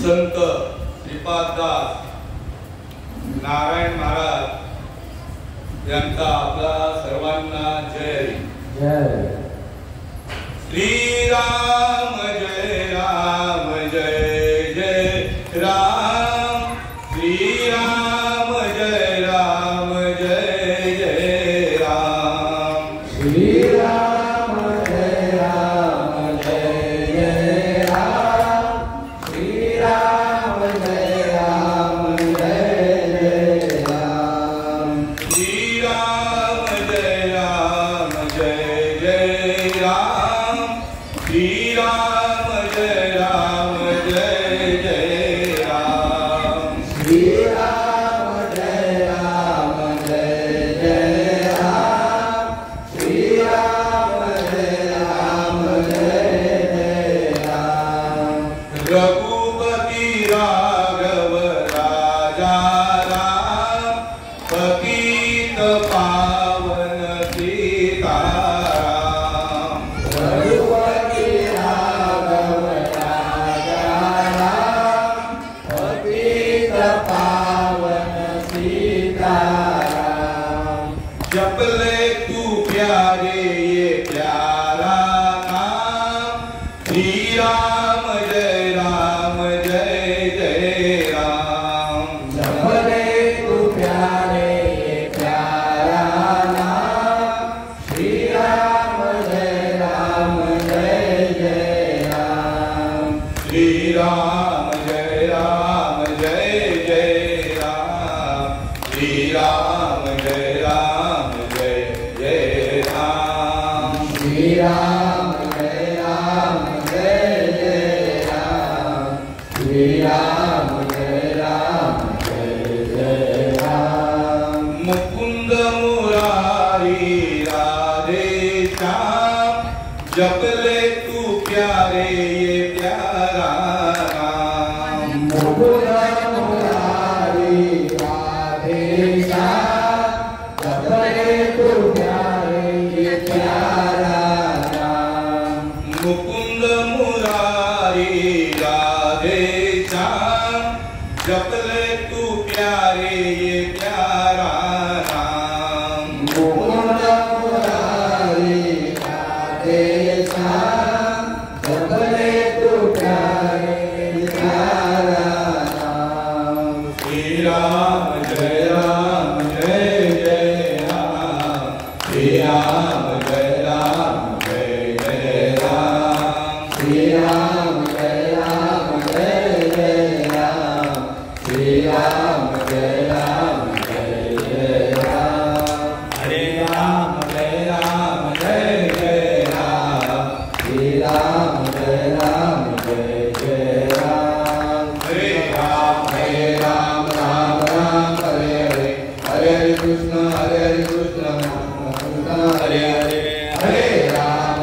संत श्रीपाददास नारायण महाराज यांचा आपला सर्वांना जय जय श्री राम जय राम जय जय राम श्री राम जय राम जय जय राम श्री राम जय राम जय जय राम श्री राम जय राम जय जय राम श्री राम जय राम जय जय राम श्री राम जय राम जय जय राम श्री राम जय राम जय जय राम श्री राम जय राम जय जय राम रघुपति राघव राजा राम पतित पावन सीताराम रघुपति राघव राजा राम पतित पावन सीताराम जप ले तू प्यारे ये प्यारा नाम श्री राम जय राम जय जय राम जप ले तू प्यारे ये प्यारा नाम श्री राम जय राम जय जय राम श्री राम जय राम जय जय राम श्री राम जय राम जय जय राम श्री राम जय राम जय जय राम श्री राम जय राम जय जय राम मुकुंद मुरारी राधे श्याम जप ले तू प्यारे ये प्यारा नाम मुकुंद मुरारी राधे श्याम जप ले तू प्यारे ये प्यारा नाम मुकुंद मुरारी राधे श्याम जप ले तू प्यारे ये प्यारा नाम मुकुंद मुरारी राधे श्याम जप ले तू प्यारे ये प्यारा नाम श्री राम जय राम जय जय राम श्री राम जय राम जय जय राम श्री राम जय राम जय जय राम श्री राम जय राम जय जय राम हरे राम जय राम जय जय राम श्री राम जय राम जय जय राम हरे राम राम राम राम हरे हरे हरे हरे कृष्ण हरे हरे कृष्ण कृष्ण हरे हरे हरे राम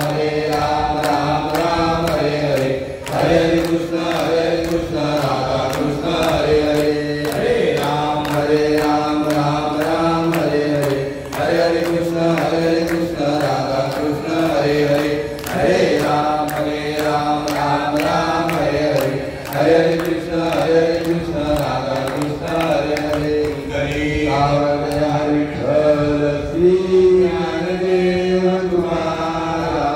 राम राम हरे हरे हरे हरे कृष्ण राधा कृष्ण हरे हरे हरे राम राम राम हरे हरे हरे हरे कृष्ण राधा कृष्ण हरे हरे हरे राम राम राम हरे हरे हरे हरे कृष्ण राधा कृष्ण हरे हरे हरे हरे विठ्ठल श्री ज्ञानदेव तुम्हारा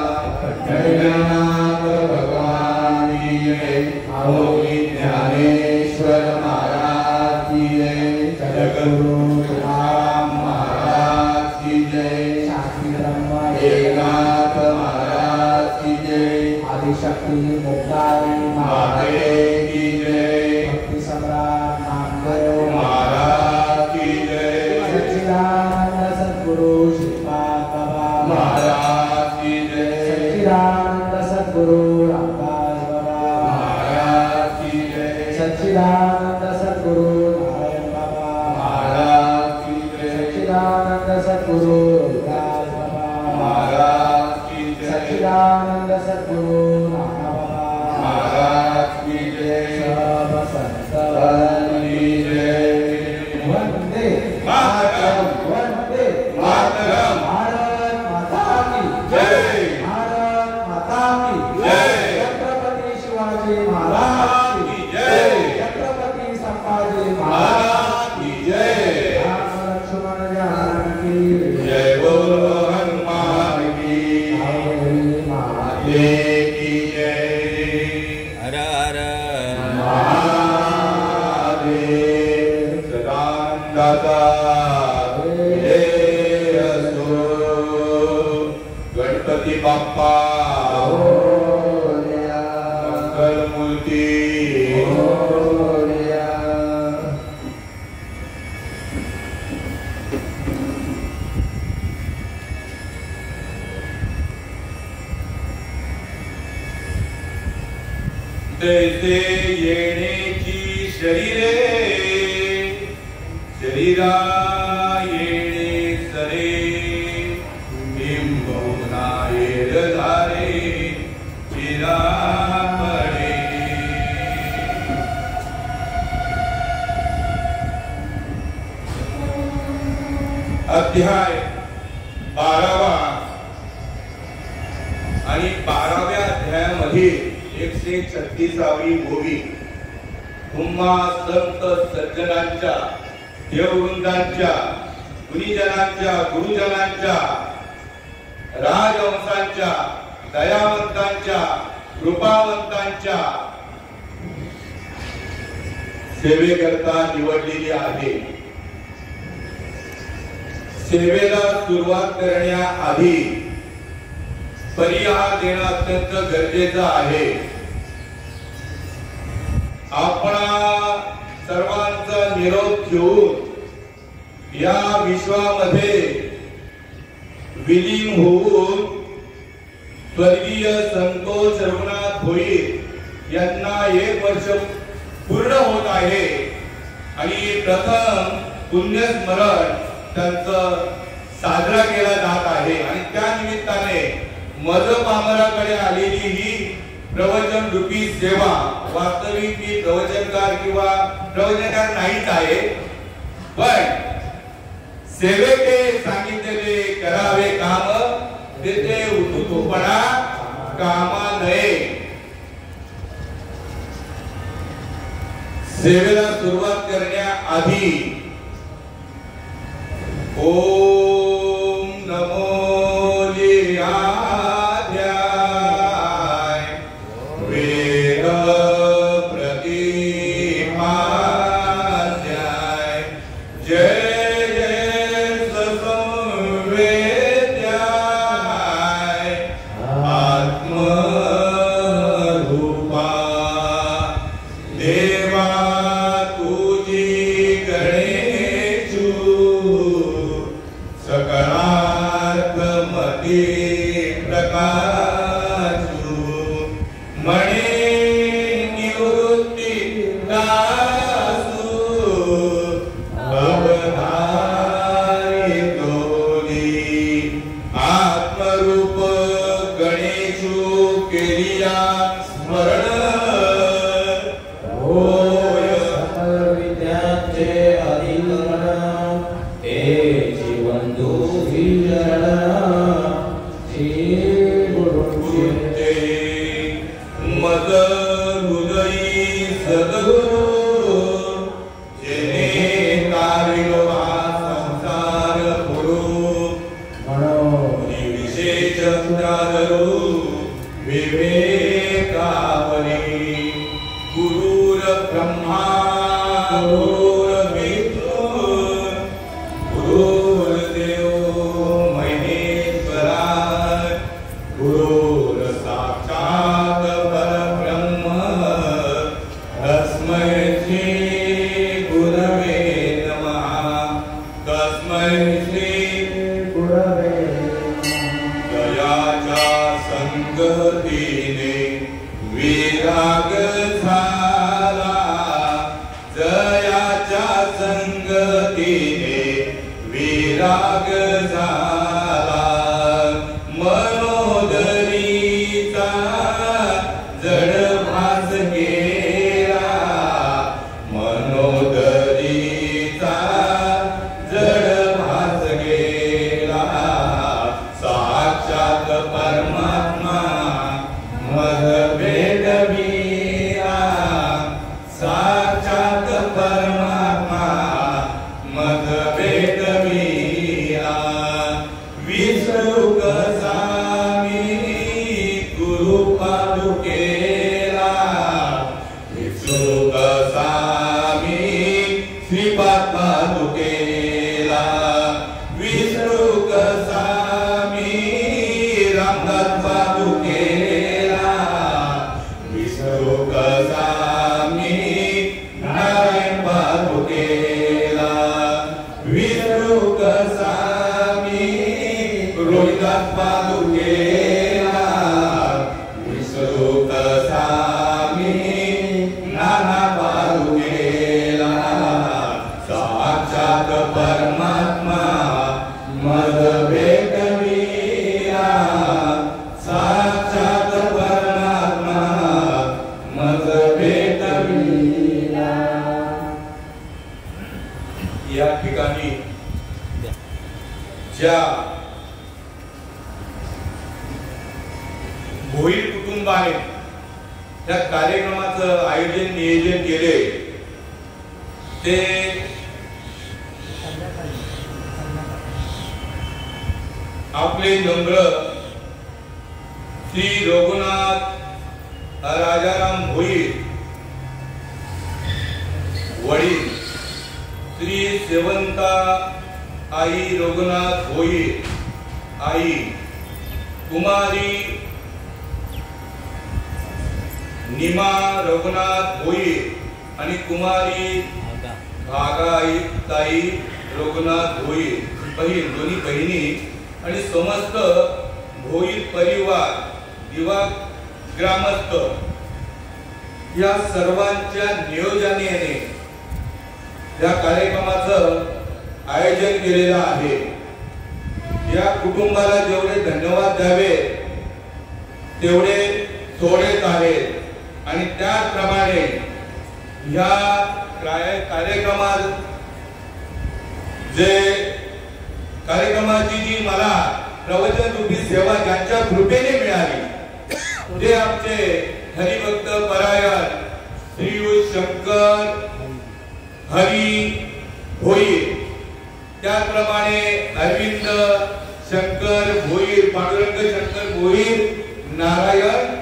जगन्नाथ भगवान की जय अहोई ज्ञानेश्वर महाराज की जय जगद्गुरु राम महाराज की जय शास्त्री ब्रह्म एकनाथ महाराज की जय आदिशक्ति मुक्ताई माते की जय भक्ति सम्राट नामदेव महाराज की जय सच्चिदानंद सद्गुरु श्रीपाद बाबा महाराज की जय सच्चिदानंद सद्गुरु रामदास बाबा महाराज की जय सच्चिदानंद सद्गुरु नारायण बाबा महाराज की जय सच्चिदानंद सद्गुरु दास बाबा महाराज की जय सच्चिदानंद सद्गुरु नाना बाबा महाराज की जय सब संत की जय वंदे मातरम वंदे मातरम भारत माता की जय भारत माता की जय छत्रपति शिवाजी महाराज की जय गणेशाचा जय असो. गणपती बाप्पा मंगलमूर्ती. तैसे येण्याची शरीरे शरीरा येणे सरे बिंबवना येल धारे चिरा पडे. अध्याय 12 आणि 12व्या अध्यायामध्ये 136वी ओवी तुम्हा संत सज्जनांच्या देववृंदांच्या गुणीजनांच्या गुरुजनांच्या राजवंशांच्या दयावंतांच्या कृपावंतांच्या सेवेकरता निवडलेली आहे. सेवेला सुरुवात करण्याआधी परिहार देणं अत्यंत गरजेचं आहे. आपणा सर्वांचा निरोप घेऊन या विश्वामध्ये विलीन होऊन स्वर्गीय संतोष रघुनाथ भोईर यांना 1 वर्ष पूर्ण होत आहे आणि प्रथम पुण्यस्मरण त्यांचं साजरा केला जात आहे. आणि त्या निमित्ताने मज पामराकडे आलेली ही प्रवचन रूपी सेवा वास्तविक मी प्रवचनकार किंवा प्रवचनकार नाहीच आहे, पण सेवेचे सांगितलेले करावे काम तेथे उतुपणा कामा नये. सेवेला सुरुवात करण्याआधी ओम नमो लिहाध्याय वेद प्रतिमाध्याय जय जय ससंवेद्याय आत्मरूपा देवा तुझी गणेशू सकलात्मती प्रकाशू मणे निवृत्ती दासू अवधारी तोली आत्मरूप गणेशू केलिया स्मरण होय विद्याचे अधिकरण हे जीवंतु मद हृदयी सद्गुरु जेने तारिलो हा संसार पुरु विशेष दादरू विवेकावरी गुरुर ब्रह्मा गुरुर विष्णु गुरुर देव महेश्वरा गुरुर साक्षात परब्रह्म तस्मै श्री गुरवे नमः. तस्मै श्री गुरवे दयाच्या संगतीने विराग झाला. जयाच्या संगतीने विराग झाला. मनोदरीचा जड भास गेला. मनोदरीचा जड भास गेला. साक्षात परमात्मा मद भेटविला. साक्षात परमात्मा मद भेटविला. विष्णु कसामी गुरु पादुकेला. विष्णु कसामी श्रीपाद पादुकेला. या ठिकाणी ज्या भोईर कुटुंबाने त्या कार्यक्रमाचं आयोजन नियोजन केले ते आपले नम्र श्री रघुनाथ राजाराम भोईर वडील श्री सेवंता आई रघुनाथ भोईर आई कुमारी निमा रघुनाथ भोईर आणि कुमारी भागाई ताई रघुनाथ भोईर बहीण दोन्ही बहिणी आणि समस्त भोईर परिवार दिवा ग्रामस्थ या सर्वांच्या नियोजनाने या कार्यक्रमाचं आयोजन केलेलं आहे। या कुटुंबाला जेवढे धन्यवाद द्यावे तेवढे थोडेच आहेत आणि त्याचप्रमाणे या कार्यक्रमात कार्यक्रमाची जी मला प्रवचन रूपी सेवा ज्यांच्या कृपेने मिळाली ते आमचे हरिभक्त परायण श्री शंकर हरी भोईर, त्याचप्रमाणे अरविंद शंकर भोईर, पांडुरंग शंकर भोईर, नारायण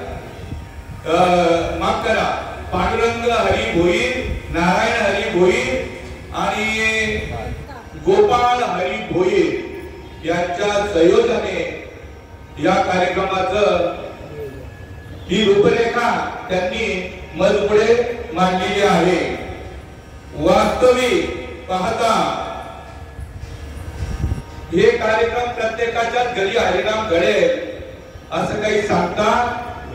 माफ करा पांडुरंग हरी भोईर, नारायण हरी भोईर आणि गोपाळ हरी भोईर यांच्या संयोजनाने या कार्यक्रमाचं ही रूपरेखा त्यांनी मजपुढे मांडलेली आहे। वास्तविक पाहता हे कार्यक्रम प्रत्येकाच्याच घरी हरिनाम घडेल असं काही सांगता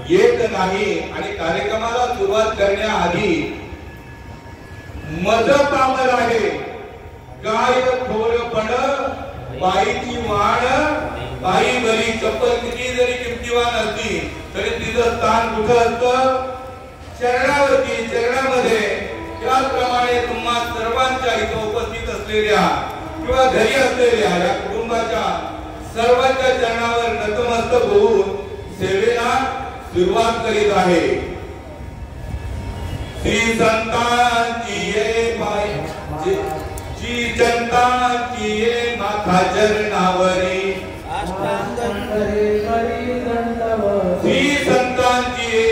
येत नाही आणि कार्यक्रमाला सुरुवात करण्याआधी मज पामर आहे काय थोरपण बाईची वाण बाई बरी चप्पल किती जरी किमतीवान असती तरी तिचं स्थान कुठं असतं चरणावरती चरणामध्ये। त्याचप्रमाणे तुम्हा सर्वांच्या इथं उपस्थित असलेल्या किंवा घरी असलेल्या या कुटुंबाच्या सर्वांच्या चरणावर नतमस्तक होऊन सेवेला सुरुवात करीत आहे। श्री संतांची ये बाई जी जनताची ये माथा चरणावरी श्री संतांची ये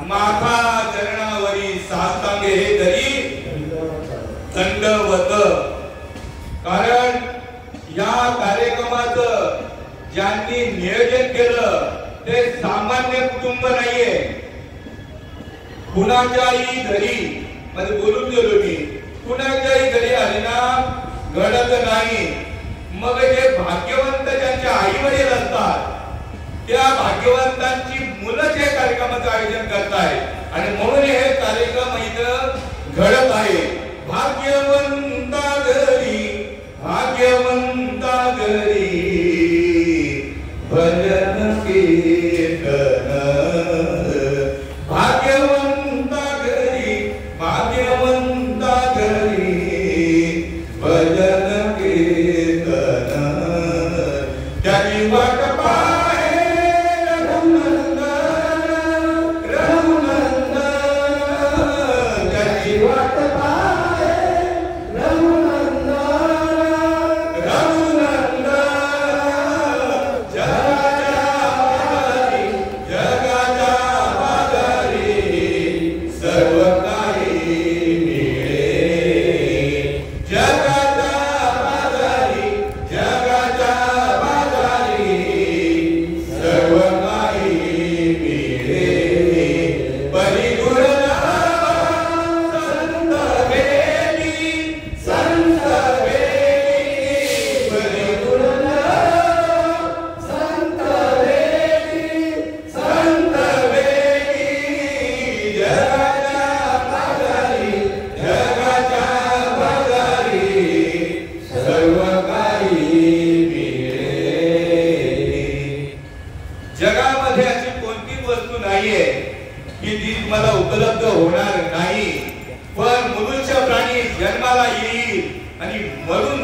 माथा चरणावरी साष्टांगे हे तरी दंडवत। कारण या कार्यक्रमाचं ज्यांनी नियोजन केलं ते सामान्य कुटुंब नाहीये। कुणाच्याही घरी म्हणजे बोलून गेलो मी कुणाच्याही घरी हरिनाम घडत नाही। मग जे भाग्यवंत ज्यांचे आई वडील असतात त्या भाग्यवंतांची मुलं जे कार्यक्रमाचं आयोजन करतायत आणि म्हणून हे कार्यक्रम इथं घडत आहे। भाग्यवंता घरी भजन कीर्तन भाग्यवंता घरी भजन कीर्तन त्याची वाट त्याची वाट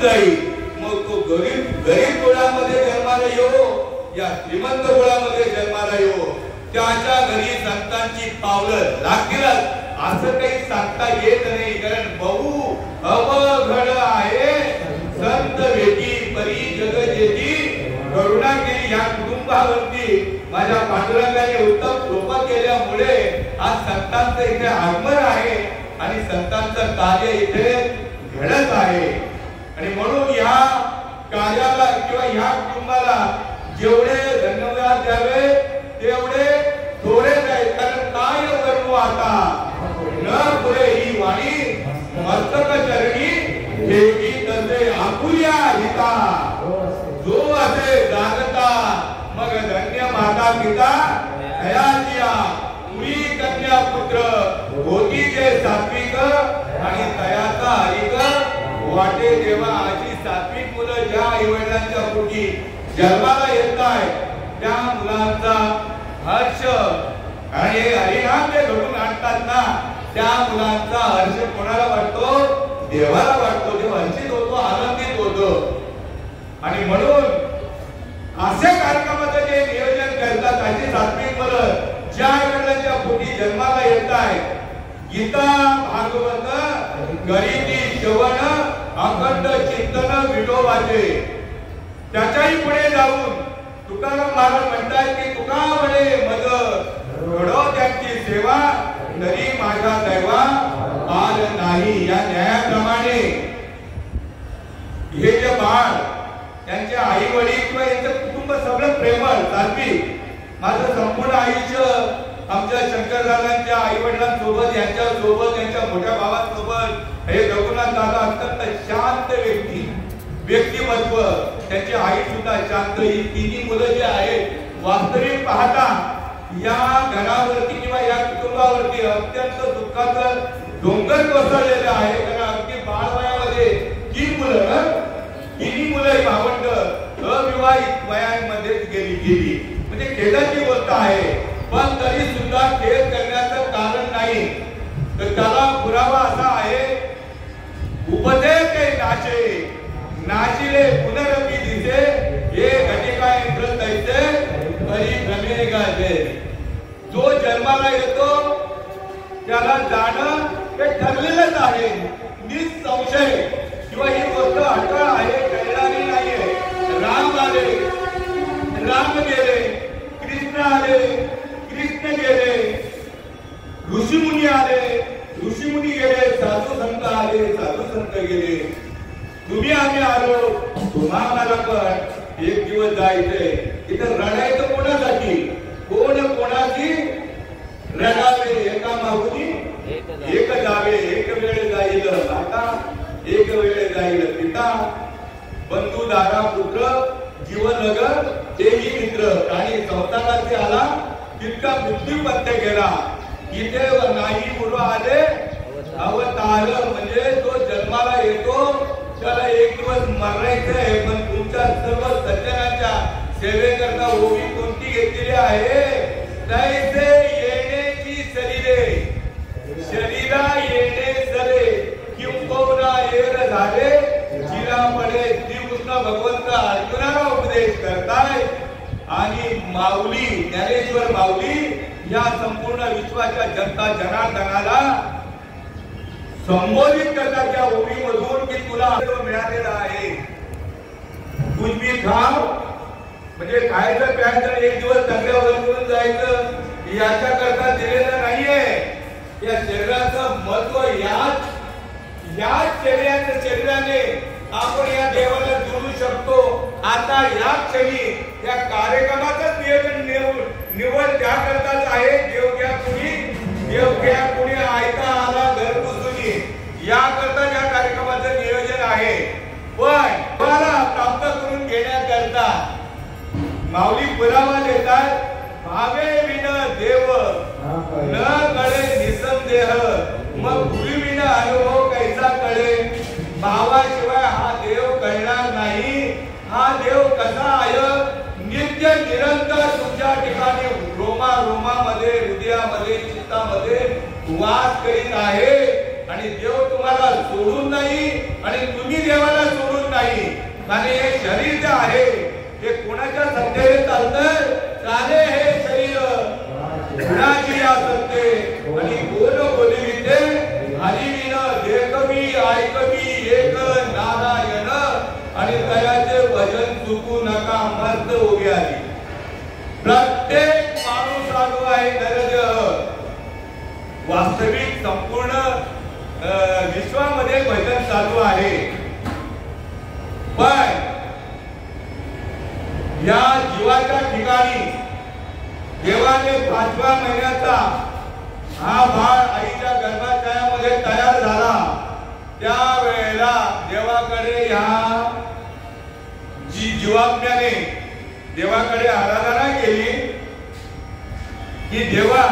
जाईल. मग तो गरीब कुळामध्ये जन्माला येऊ या श्रीमंत कुळामध्ये जन्माला येऊ, त्याच्या घरी संतांची पावलं लागतीलच असं काही सांगता येत नाही. कारण बहु अवघड आहे संत भेटी परी जग जेती. करुणा केली या कुटुंबावरती माझ्या पांडुरंगाने उत्तम कृपा केल्यामुळे आज संतांचं इथे आगमन आहे आणि संतांचं कार्य इथे घडत आहे. आणि म्हणून या कार्याला किंवा या कुटुंबाला जेवढे धन्यवाद द्यावे तेवढे थोडेच आहेत. कारण काय करू आता न पुरे ही वाणी मस्तक चरणी ठेवी तसे आपुल्या हिता. जो असे जागता मग धन्य माता पिता हयाचिया. पुरी कन्या पुत्र होती जे सात्विक आणि तयाचा हरिक वाटे देवा. अशी सात्विक मुलं ज्या आईवडिलांच्या पोटी जन्माला येत आहेत त्या मुलांचा हर्ष आणि हरिनाम जे घडून आणतात ना त्या मुलांचा हर्ष कोणाला वाटतो? देवाला वाटतो. देव हर्षित होतो, आनंदित होतो. आणि म्हणून अशा कार्यक्रमाचं जे नियोजन करतात अशी सात्विक मुलं ज्या आईवडिलांच्या पोटी जन्माला येत आहेत गीता भागवत गरिबी श्रवण अखंड चिंतन विठोबाचे. त्याच्याही पुढे जाऊन तुकाराम महाराज म्हणतात की तुका म्हणे मग घडो त्यांची सेवा तरी माझा दैवा आल नाही. या न्यायाप्रमाणे हे जे बाळ त्यांचे आई वडील किंवा यांचं कुटुंब सगळं प्रेमळ सात्विक. माझं संपूर्ण आयुष्य आमच्या शंकरदादांच्या आई वडिलांसोबत यांच्या सोबत यांच्या मोठ्या भावांसोबत हे रघुनाथ दादा अत्यंत शांत व्यक्तिमत्व. त्यांची आई सुद्धा शांत. ही तिन्ही मुलं जे आहेत वास्तविक पाहता या घरावरती किंवा या कुटुंबावरती अत्यंत दुःखाचं डोंगर कोसळलेलं आहे. कारण अगदी बालवयामध्ये तिन्ही मुलं भावंड अविवाहित वयामध्येच गेली. म्हणजे खेदाची गोष्ट आहे. पण तरी सुद्धा खेद करण्याचं कारण नाही. तर त्याला पुरावा असा आहे उपदेश नाशे नाशिले पुनरपी दिसे हे घटिका यंत्र तैसे हरी भ्रमे गाजे. जो जन्माला येतो त्याला जाणं हे ठरलेलंच आहे निसंशय. किंवा ही गोष्ट अटळ आहे, कळणारी नाहीये. राम आले, राम गेले, कृष्ण आले, कृष्ण गेले, ऋषीमुनी आले, ऋषीमुनी गेले, साधू संत आले, साधू संत गेले. तुम्ही आम्ही आलो, तुम्हाला पण एक दिवस जायचंय. इथं रडायचं कोणासाठी? कोण कोणाची रडावे? एका मागुनी एक जावे. एक वेळ जाईल माता, एक वेळ जाईल पिता, बंधू दारा पुत्र जीवन तेही मित्र. आणि संतानाचे आला तितका बुद्धिपत्य गेला. इथे नाही मुलं आले अवतार. म्हणजे तो जन्माला येतो त्याला एक दिवस मरायचं आहे. पण तुमच्या सर्व सज्जनांच्या सेवेकरता ओवी कोणती घेतलेली आहे? तैसे येण्याची शरीरे शरीरा येणे सरे किंबहुना येर झाले जिरा पडे. श्रीकृष्ण भगवंत अर्जुनाला उपदेश करताय आणि माऊली ज्ञानेश्वर माऊली या संपूर्ण विश्वाच्या जनता जनार्दनाला संबोधित करतात त्या ओळीमधून की तुला मिळालेला आहे. तुझी खाव म्हणजे खायचं प्यायचं एक दिवस चांगल्यावर करून जायचं याच्या करता दिलेलं नाहीये. या शरीराचं महत्व याच शरीराने आपण या देवाला जोडू शकतो. आता या क्षणी या कार्यक्रमाचं निवड त्या करताच आहे. देव घ्या कुणी ऐका आला घर पुसुनी या करता या कार्यक्रमाचं नियोजन आहे. पण मला प्राप्त करून घेण्याकरता माऊली पुरावा देतात. भावे विन देव न कळे निसंदेह मग गुरु विन अनुभव कैसा कळे. भावाशिवाय हा देव कळणार नाही. हा देव कसा आहे? नित्य निरंतर तुमच्या ठिकाणी रोमामध्ये हृदयामध्ये चित्तामध्ये वास करीत आहे. आणि देव तुम्हाला सोडून नाही आणि तुम्ही देवाला सोडून नाही. आणि हे शरीर जे आहे हे कोणाच्या सत्तेने चालतंय? चाले हे शरीर कुणाची असते आणि कोण बोलविते हरिविन देखवी ऐकवी एक नारायण. आणि तयाचे भजन चुकू नका मस्त उभी आली. प्रत्येक माणूस साधू आहे नरदेह. वास्तविक संपूर्ण विश्वामध्ये भजन चालू आहे. पण या जीवाच्या ठिकाणी देवाने 5व्या महिन्याचा हा बाळ आईच्या गर्भाशयामध्ये तयार झाला. त्यावेळेला देवाकडे ह्या जीवात्म्याने देवाकडे आराधना केली की देवा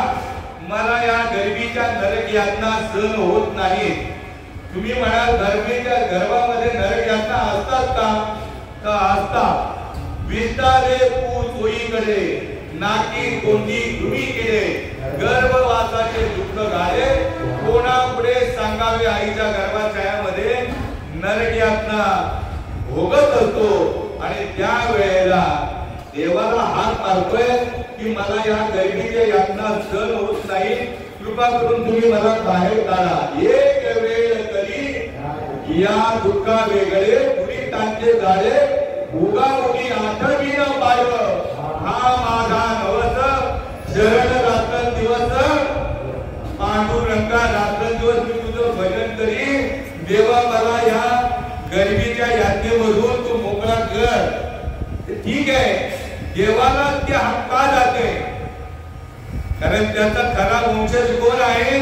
मला या गर्भीच्या नरक यातना सहन होत नाही. तुम्ही म्हणाल गर्भीच्या गर्भामध्ये नरक यातना असतात का? असतात. विस्तारे पू सोयीकडे नाकी तोंडी तुम्ही केले गर्भवासाचे दुःख गाळे कोणापुढे सांगावे. आईच्या गर्भाशयामध्ये नरक यातना भोगत असतो आणि त्या वेळेला देवाला हात मारतोय की मला या गर्भीच्या यातना सहन होत नाही. कृपा करून तुम्ही मला बाहेर काढा. एक वेळ तरी या दुःखा वेगळे पुढे तांचे झाले उगा उगी आठवी न पाय. हा माझा नवस शरण रात्र दिवस पांडुरंगा रात्र दिवस मी तुझं भजन करी. देवा मला या गर्भीच्या यातनेमधून तू मोकळा कर. ठीक आहे. देवाला ते हक्का जाते कारण त्याचा खरा वंशज कोण आहे?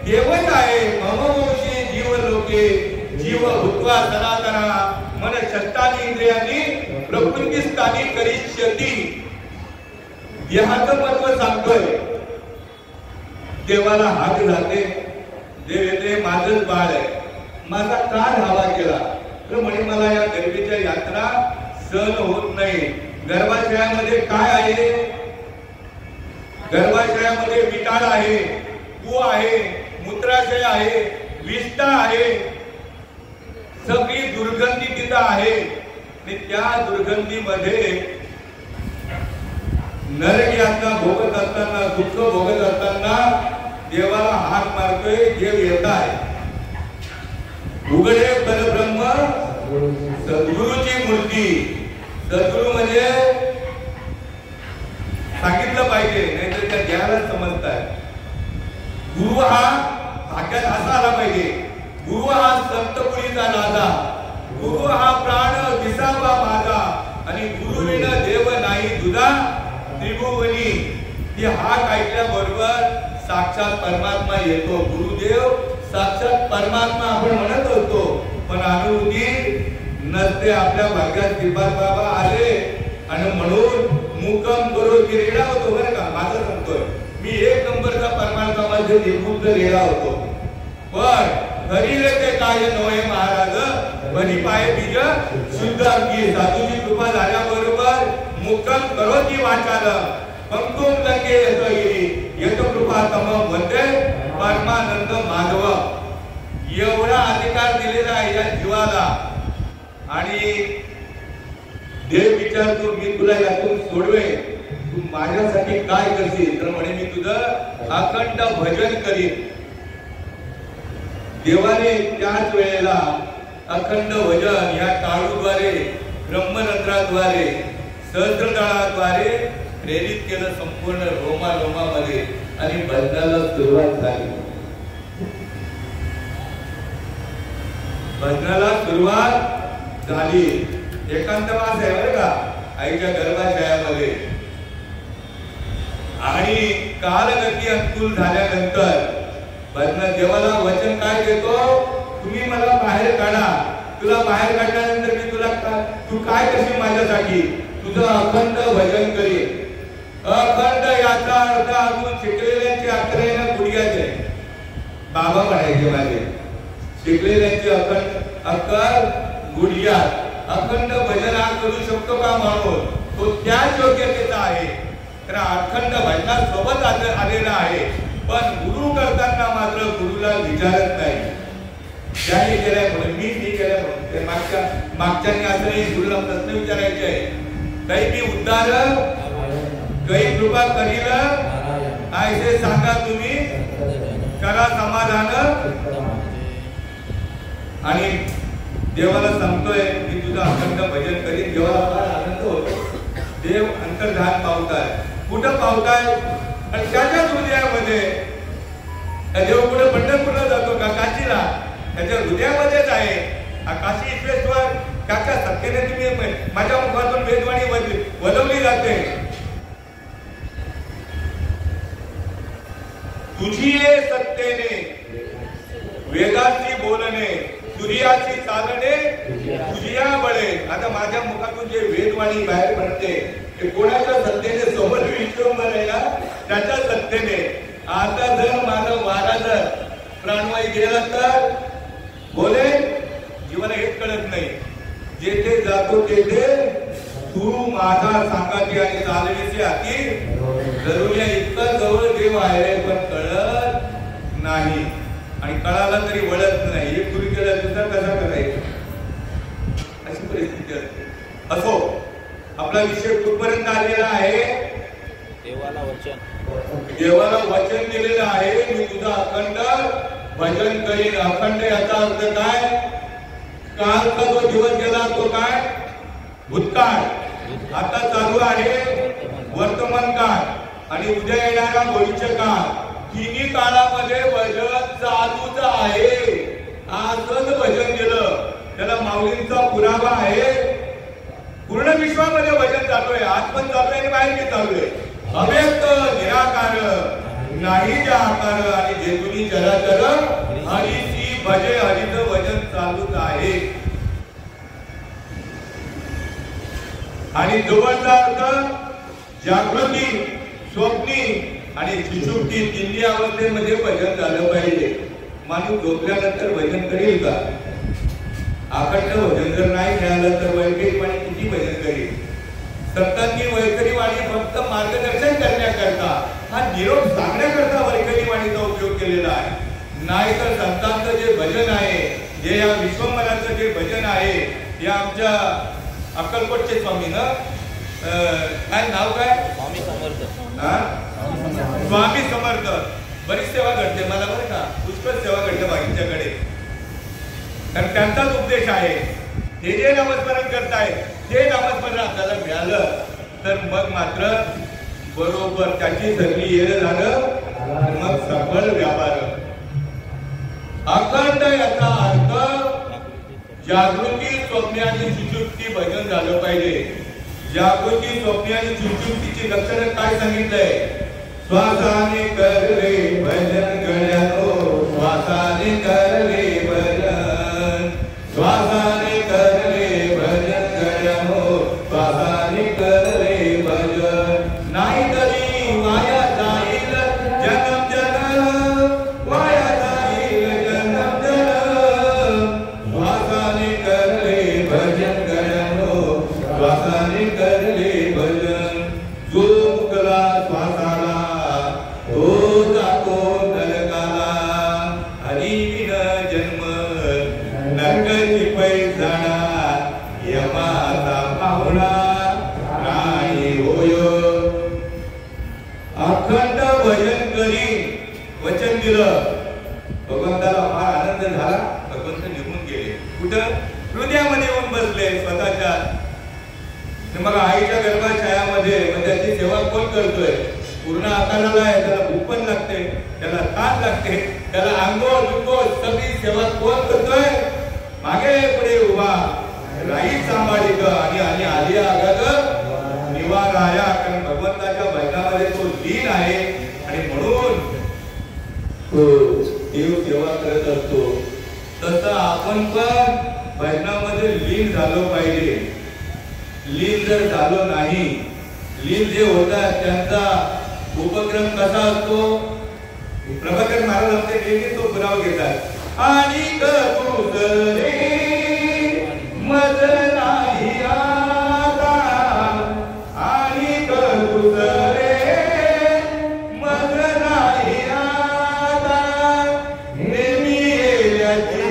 देवच आहे. मम वंशी जीव लोके जीव भूत्वा सनातना मन शस्त्रानी इंद्रियांनी प्रकृती स्थानी करिष्यती. देहाचं महत्व सांगतोय. देवाला हात जाते. देव येते माझंच बाळ आहे. माझा का धावा केला? तर म्हणे मला या गर्भीच्या यात्रा सहन होत नाही. गर्भाशयामध्ये काय आहे? गर्भाशयामध्ये विटाळ आहे, पू आहे, मूत्राशय आहे, विष्ठा आहे. सगळी दुर्गंधी तिथं आहे. आणि त्या दुर्गंधीमध्ये नरक यातना भोगत असताना दुःख भोगत असताना देवाला हाक मारतोय. देव येत आहे. उघडे परब्रह्म सद्गुरूची मूर्ती. सद्गुरू म्हणजे सांगितलं पाहिजे नाहीतर त्या ज्ञानाला समजताय. गुरु हा भाग्यात असा आला पाहिजे. गुरु हा सप्तपुरीचा राजा. गुरु हा प्राण विसावा माझा. आणि गुरु विना देव नाही तुझा त्रिभुवनी. ही हाक ऐकल्याबरोबर साक्षात परमात्मा येतो. गुरुदेव साक्षात परमात्मा आपण म्हणत होतो पण अनुभूती नसते. आपल्या भाग्यात श्रीपाद बाबा आले आणि म्हणून मुकम करो की रेडा होतो. बरं का माझं सांगतोय मी 1 नंबरचा परमात्मा मध्ये निपुण रेडा होतो. पण घरी ते काय नव्हे महाराज बनी पाय बीज शुद्ध की साधूची कृपा झाल्याबरोबर मुकम करो की वाचाल पंक्तुम लंके येतो कृपा तम म्हणते परमानंद माधव. एवढा अधिकार दिलेला आहे या जीवाला. आणि देव विचारतो मी तुला यातून सोडवे तू माझ्यासाठी काय करशील? तर म्हणे मी तुझं अखंड भजन करीन. देवाने त्याच वेळेला अखंड भजन या टाळूद्वारे ब्रह्मरंध्राद्वारे सहस्त्रदळाद्वारे प्रेरित केलं संपूर्ण रोमारोमामध्ये. आणि भजनाला सुरुवात झाली. भजनाला सुरुवात झाली. एकांतवास आहे बरं का आईच्या गर्भाशयामध्ये. आणि कालगती अनुकूल झाल्यानंतर भजन देवाला वचन काय देतो? तुम्ही मला बाहेर काढा. तुला बाहेर काढल्यानंतर मी तुला तू काय करशील माझ्यासाठी? तुझं अखंड भजन करीन. अखंड याचा अर्थ अजून शिकलेल्यांचे अकरेनं गुडघ्याचे बाबा म्हणायचे माझे. शिकलेल्यांचे अखंड अक्कल गुडघ्यात. अखंड भजन हा करू शकतो का माणूस? तो त्याच योग्यतेचा आहे. तर अखंड भजनात सोबत आलेला आहे. पण गुरु करताना मात्र गुरुला विचारत नाही. त्याने केलंय म्हणून मी केलंय म्हणून ते मागच्याने असं नाही. गुरुला प्रश्न विचारायचे आहे, काही मी उद्धार काही कृपा करील ऐसे सांगा तुम्ही, करा समाधान. आणि देवाला सांगतोय की तुझं अखंड भजन करीन. देवाला फार आनंद होतो. देव अंतर्धान पावताय. कुठं पावताय? आणि त्याच्या हृदयामध्ये. देव कुठे पंढरपूरला जातो का काशीला? त्याच्या हृदयामध्येच आहे. काशी विश्वेश्वर त्याच्या सत्तेने तुम्ही माझ्या मुखातून वेदवाणी वलवली जाते. तुझी सत्तेने वेदाची बोलणे, सूर्याची चालणे तुझ्या बळे. आता माझ्या मुखातून जे वेदवाणी बाहेर पडते ते कोणाच्या सत्तेने? समोर विश्वंभर आहे ना त्याच्या सत्तेने. आता जर माझा वारा जर प्राणवायू गेला तर बोले जीवाला हेच कळत नाही. जेथे जातो तेथे तू माझा सांगायची आणि चालण्याची हाती जरूया. इतका जवळ देव आहे पण कळत नाही. आणि कळाला तरी वळत नाही. एक गुरु केला दुसरा कसा करायचा अशी परिस्थिती असते. असो, आपला विषय कुठपर्यंत आलेला आहे? देवाला वचन दिलेलं आहे, मी तुझा अखंड भजन करीन. अखंड याचा अर्थ काय? कालचा जो दिवस गेला तो काय? भूतकाळ. आता चालू आहे वर्तमान काळ आणि उद्या येणारा भविष्य काळ. तिन्ही काळामध्ये भजन चालूच आहे. आजच भजन केलं त्याला माऊलींचा पुरावा आहे. पूर्ण विश्वामध्ये भजन चालू आहे. आज पण चालू आहे आणि बाहेर बी चालू आहे. अव्यक्त निराकार नाही जे आकार आणि जेजुनी चराचर हरीची भजे. हरीचं भजन चालूच आहे. आणि जवळचा अर्थ जागृती, स्वप्नी आणि सुषुप्ती तिन्ही अवस्थेमध्ये भजन झालं पाहिजे. माणूस झोपल्यानंतर भजन करेल का? अखंड भजन जर नाही मिळालं तर वैखरी वाणी किती भजन करेल? संतांनी वैखरी वाणी फक्त मार्गदर्शन करण्याकरता, हा निरोप सांगण्याकरता वैखरी वाणीचा उपयोग केलेला आहे. नाहीतर संतांचं जे भजन आहे, जे या विश्वंभराचं जे भजन आहे, हे आमच्या अक्कलकोटचे स्वामी ना काय नाव काय? स्वामी समर्थ. स्वामी समर्थ बरीच सेवा घडते मला बरं का. पुष्कळ सेवा घडते बाकीच्याकडे. कारण त्यांचाच उपदेश आहे. हे जे नामस्मरण करताय ते नामस्मरण आपल्याला मिळालं तर मग मात्र बरोबर त्याची सगळी येणं झालं मग सफळ व्यापार. अखंड याचा अर्थ जागृती, स्वप्न आणि सुषुप्ती भजन झालं पाहिजे. जागृती, स्वप्न आणि सुषुप्तीची लक्षणं काय सांगितलंय? श्वासाने कर रे भजन गण्यानो, श्वासाने कर रे भजन, श्वासाने कर रे भजन गण्यानो, श्वासाने कर रे भजन. नाही तरी वाया जाईल जन्म जन्म, वाया जाईल जन्म जन्म. श्वासाने कर रे भजन गण्यानो, श्वासाने कर रे भजन. जो मुकला श्वासाला तो जातो नरकाला, हरी विन जन्म नरकाची पैजाणा, यमाचा पाहुणा नाही होय. अखंड भजन करी वचन दिलं. भगवंताला फार आनंद झाला. भगवंत निघून गेले. कुठं? हृदयामध्ये येऊन बसले स्वतःच्या. मग आईच्या गर्भाशयामध्ये त्याची सेवा कोण करतोय? पूर्ण आकाराला आहे. त्याला भूक पण लागते, त्याला ताण लागते, त्याला अंघोळ दुखो सगळी सेवा कोण करतोय? मागे पुढे उभा राई सांभाळी ग आणि आली आगाग निवाराया. कारण भगवंताच्या भजनामध्ये तो लीन आहे आणि म्हणून तो देव सेवा करत असतो. तसं आपण पण भजनामध्ये लीन झालो पाहिजे. लीन जर झालो नाही, लीन जे होतात त्यांचा उपक्रम कसा असतो? प्रभाकर महाराज आमचे नेहमी तो पुरावा घेतात. आणि दुसरे मज नाही आता, आणि दुसरे मज नाही आता, नेहमी येल्याची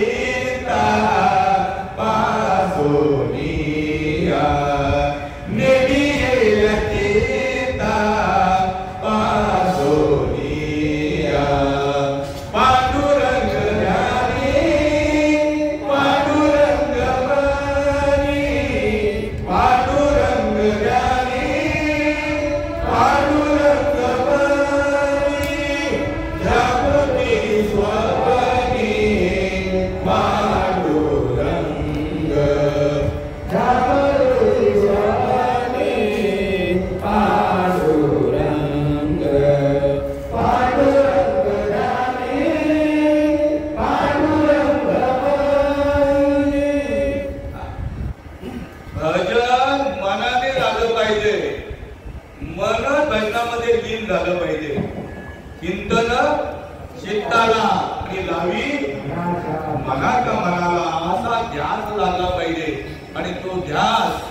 ध्यास लागला पाहिजे आणि तो ध्यास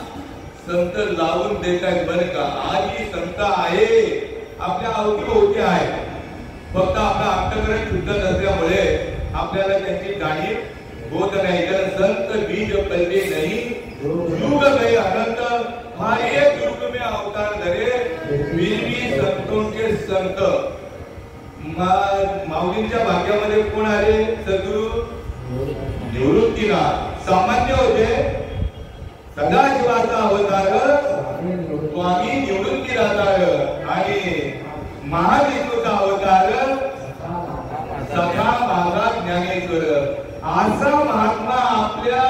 संत लावून देत आहेत बरं का. आजही संत आहे आपल्या अवतीभोवती आहे, फक्त आपला अंतःकरण शुद्ध नसल्यामुळे आपल्याला त्यांची जाणीव होत नाही. कारण संत बीज पडले नाही युग गए अनंत, हा एक युग में अवतार धरे विरवी संतों के संत. माऊलींच्या भाग्यामध्ये कोण आले? सद्गुरु निवृत्तीनाथ. सामान्य होते सदाशिवाचा अवतार स्वामी निवृत्तीनाथ आणि महाविष्णूचा अवतार सखा माझा ज्ञानेश्वर. असा महात्मा आपल्या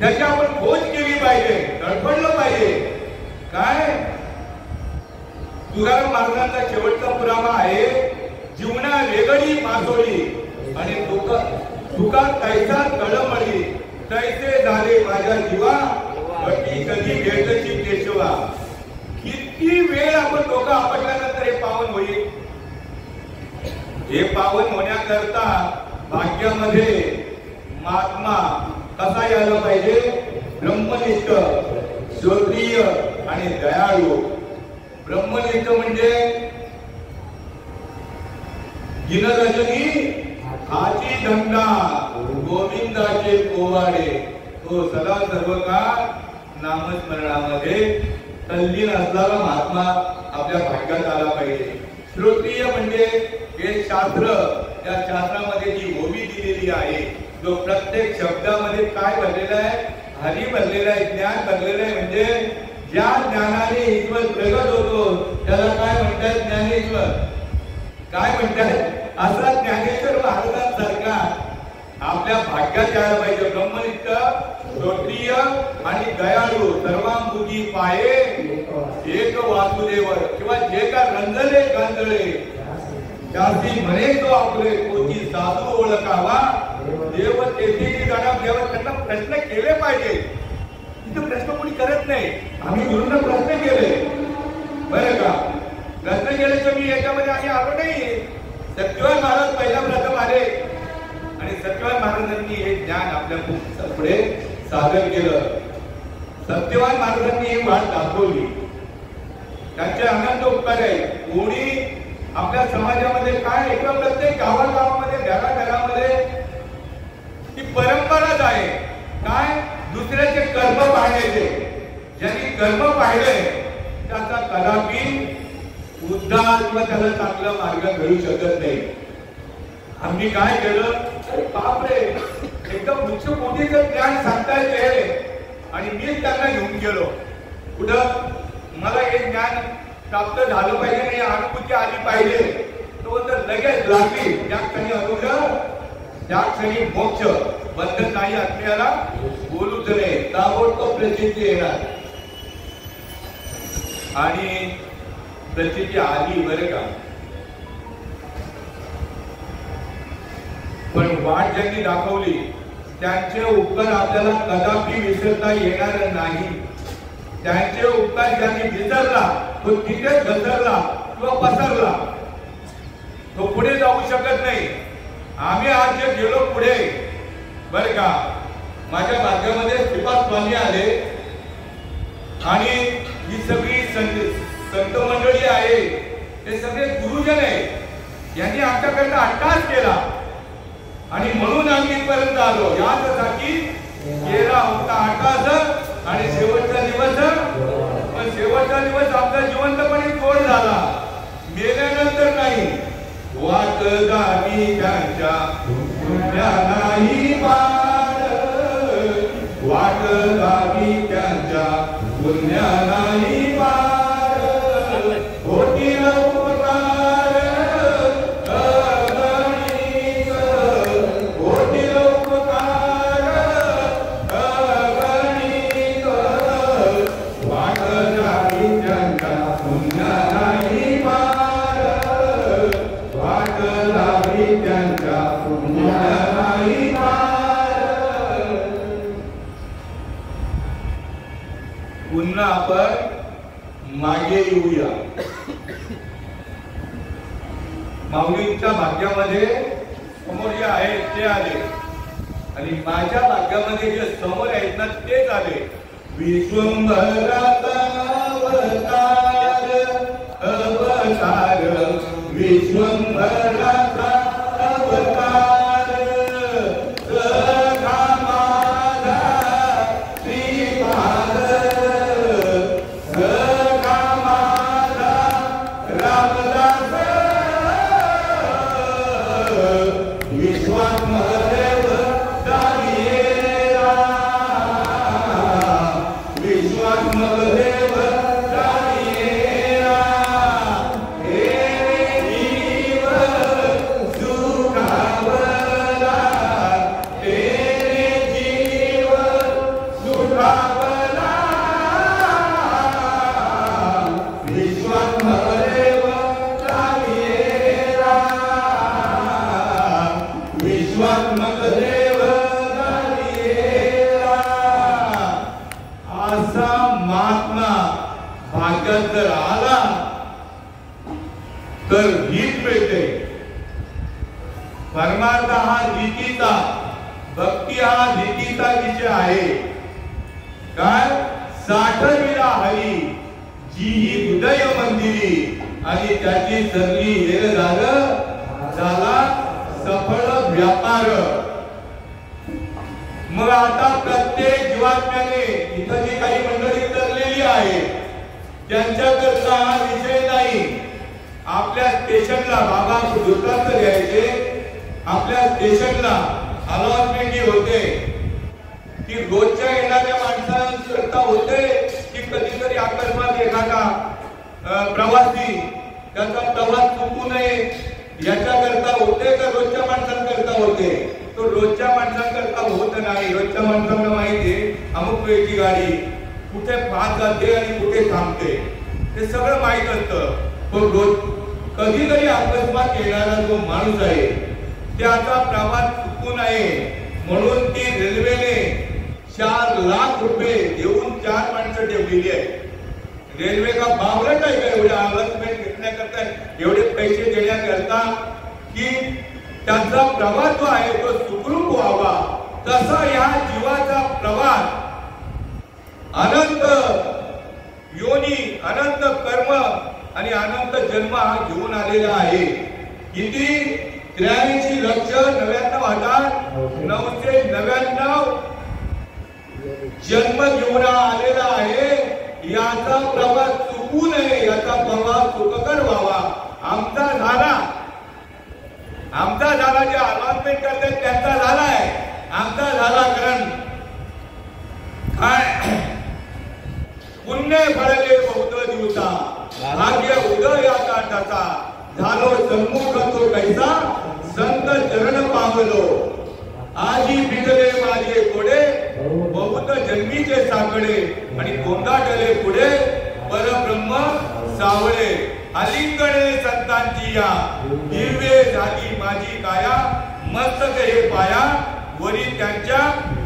त्याची आपण खोज केली पाहिजे, धडपडलं पाहिजे. काय तुकाराम महाराजांचा शेवटचा पुरावा आहे, जीवना वेगळी मासोळी आणि तुका तैसा तळमळी तैसे झाले माझ्या जीवा कधी कधी भेटची केशवा. किती वेळ आपण डोकं आपटल्यानंतर हे पावन होईल. हे पावन होण्याकरता भाग्यामध्ये महात्मा कसा यायला पाहिजे? ब्रह्मनिष्ठ, श्रोत्रिय आणि दयाळू. ब्रह्मनिष्ठ म्हणजे दिनरजनी हाची धंदा गोविंदाचे पोवाडे. तो सदा सर्व काळ नामस्मरणामध्ये तल्लीन असणारा महात्मा आपल्या भाग्यात आला पाहिजे. श्रोत्रिय म्हणजे हे शास्त्र, त्या शास्त्रामध्ये जी ओवी दिलेली आहे, जो प्रत्येक शब्दामध्ये काय भरलेला आहे? हरी भरलेला आहे, ज्ञान भरलेलं आहे. म्हणजे ज्या ज्ञानाने ईश्वर प्रगट होतो त्याला काय म्हणतात? ज्ञानेश्वर. काय म्हणतात? असा ज्ञानेश्वर महाराजांसारखा आपल्या भाग्यात यायला पाहिजे. ब्रह्मनिष्ठ, श्रोत्रिय आणि दयाळू. सर्वांपुढी पाये एक वासुदेव. किंवा जे का रंजले गांजळे त्याची म्हणे तो आपले कोटी साधू ओळखावा. देव तेथील जाणार. देव त्यांना प्रश्न केले पाहिजे. इथं प्रश्न कोणी करत नाही. आम्ही गुरुंना प्रश्न केले बरं का. प्रश्न केले तर मी याच्यामध्ये आम्ही आलो नाही. सत्यवान महाराज पहिला प्रथम आले आणि सत्यवान महाराजांनी हे ज्ञान आपल्या पुढे सादर केलं. सत्यवान महाराजांनी ही वाट दाखवली. त्यांचे अनंत उपकार आहे. कोणी आपल्या समाजामध्ये काय एका प्रत्येक गावागावामध्ये घराघरामध्ये ही परंपराच आहे. काय? दुसऱ्याचे कर्म पाहण्याचे. ज्यांनी कर्म पाहिले त्याचा कदापि उद्धार किंवा त्याला चांगला मार्ग मिळू शकत नाही. आम्ही काय केलं? बापरे, एकदम उच्च कोटीचं ज्ञान सांगता येते आणि मीच त्यांना घेऊन गेलो. कुठं? मला हे ज्ञान प्राप्त झालं पाहिजे नाही, अनुभूती आली पाहिजे. तो तर लगेच लागली. त्या क्षणी अनुग्रह, त्या क्षणी मोक्ष. बंधन नाही आत्म्याला बोलूच नाही. ताबडतोब प्रचिती येणार. आणि प्रचिती आली बरं का. पण वाट ज्यांनी दाखवली त्यांचे उपकार आपल्याला कदापि विसरता येणार नाही. त्यांचे उपकार ज्यांनी विसरला तो तिथेच घसरला किंवा पसरला. तो पुढे जाऊ शकत नाही. आम्ही आज जे गेलो पुढे बरं का. माझ्या भाग्यामध्ये श्रीपाद स्वामी आले आणि ही सगळी संत मंडळी आहे, ते सगळे गुरुजन आहे. यांनी आमच्याकडनं अट्टास केला आणि म्हणून आम्ही इथपर्यंत आलो. यासाठी केला होता अट्टास आणि शेवटचा दिवस. पण शेवटचा दिवस आमचा जिवंतपणे तोड झाला. मेल्यानंतर नाही. वाट गावी त्यांच्या नाही पार. वाट गावी त्यांच्या पुण्या नाही पार. होती उपकार अगणित. होती उपकार अगणित. वाट गावी त्यांच्या पुण्या नाही पार. वाट गावी त्यांच्या पुण्या नाही पार. पुन्हा आपण मागे येऊया. माऊलींच्या भाग्यामध्ये समोर जे आहेत ते आले आणि माझ्या भाग्यामध्ये जे समोर आहेत ना ते झाले विश्वंभराचा अवतार अवतार विश्वंभराचा अवतार सखा माझा श्रीपाद सखा माझा रामदास विश्वात्मदेव दानियेला विश्वात्मदेव दानियेला हे जीव सुखावला हे जीव सुखावला विश्वात्मदेव दानियेला विश्वात्मक देव दानियेला असा महात्मा भाग्यात जर आला तर हित मिळते परमार्थ हा नीतीचा भक्ती हा नीतीचा विषय आहे काय साठविला हरी जी ही हृदय मंदिरी आणि त्याची सरली हेर झाला सफळ व्यापार मग आता प्रत्येक जीवात्म्याने इथं जी काही मंडळी तरलेली आहे त्यांच्याकरता हा विषय नाही आपल्या स्टेशनला बाबा दुर्गांत द्यायचे आपल्या स्टेशनला अलॉटमेंट होते की रोजच्या येणाऱ्या माणसांकरता होते की कधीतरी अकस्मात एखादा प्रवासी त्याचा प्रवास चुकू नये याच्याकरता होते का रोजच्या माणसांकरता होते तो रोजच्या माणसांकरता होत नाही रोजच्या माणसांना माहिती आहे अमुक वेळची गाडी कुठे पास जाते आणि कुठे थांबते हे सगळं माहित असतं पण रोज कधीतरी अकस्मात येणारा जो माणूस आहे त्याचा प्रवास चुकू नये म्हणून ती रेल्वेने 4 लाख रुपये देऊन 4 माणसं ठेवलेली आहे रेल्वे का बावलट आहे का एवढे अलॉटमेंट घेतण्याकरता एवढे पैसे देण्याकरता की त्यांचा प्रवास जो आहे तो सुखरूप व्हावा तसा या जीवाचा प्रवास अनंत योनी अनंत कर्म आणि अनंत जन्म हा घेऊन आलेला आहे किती 83,99,999 जन्म घेऊन आलेला आहे याचा प्रवास चुकू नये याचा प्रवास सुखकर व्हावा आमचा झाला जे अलॉटमेंट करतात त्यांचा झालाय आमचा झाला कारण काय पुण्य फळले बहुत दिवसा भाग्य उदयाचा त्याचा झालो सन्मुख तो कैसा संत चरण पावलो आजी बिगले माझे कोडे बहुत जन्मीचे साकडे आणि गोंगाटले पुढे परब्रह्म सावळे अलिंगणे संतांची या दिव्य झाली माझी काया मस्तक हे पाया वरी त्यांच्या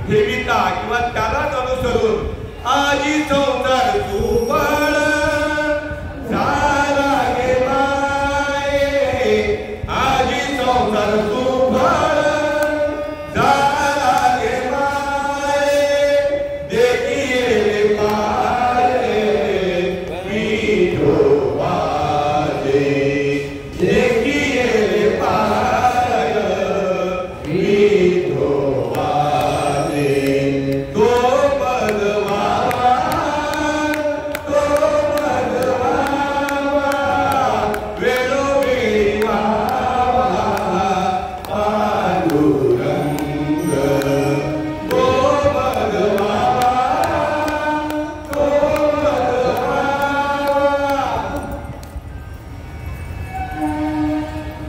ठेविता किंवा त्यालाच अनुसरून आजी संसार सुफळ झाला गे माये आजी संसार सुफळ झाला गे माये देखिए पाये विठोबाचे देखिए पाय विठोबाचे तो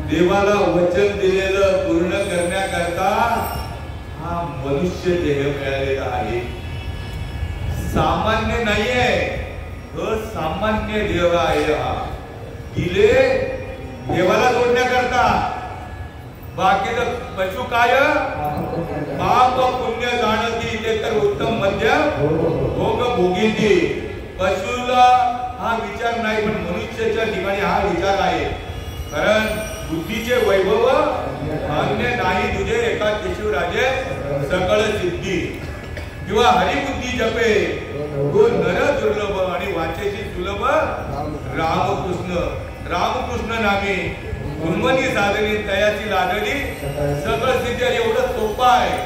देवाला वचन दिलेलं पूर्ण करण्याकरता हा मनुष्य देह मिळालेला आहे सामान्य नाहीये असामान्य देव आहे हा दिले देवाला जोडण्याकरता बाकीचं पशु काय पाप पुण्य जाणती ते तर उत्तम मध्य भोग भोगीती पशुला हा विचार नाही पण मनुष्याच्या ठिकाणी हा विचार आहे कारण बुद्धीचे वैभव अन्य नाही तुझे एका केशव राजे सकळ सिद्धी किंवा हरिबुद्धी जपे तो नर दुर्लभ आणि वाचेची सुलभ रामकृष्ण नामे उन्मनी साधने तयाची लादली सकळ सिद्धी एवढं सोपं आहे.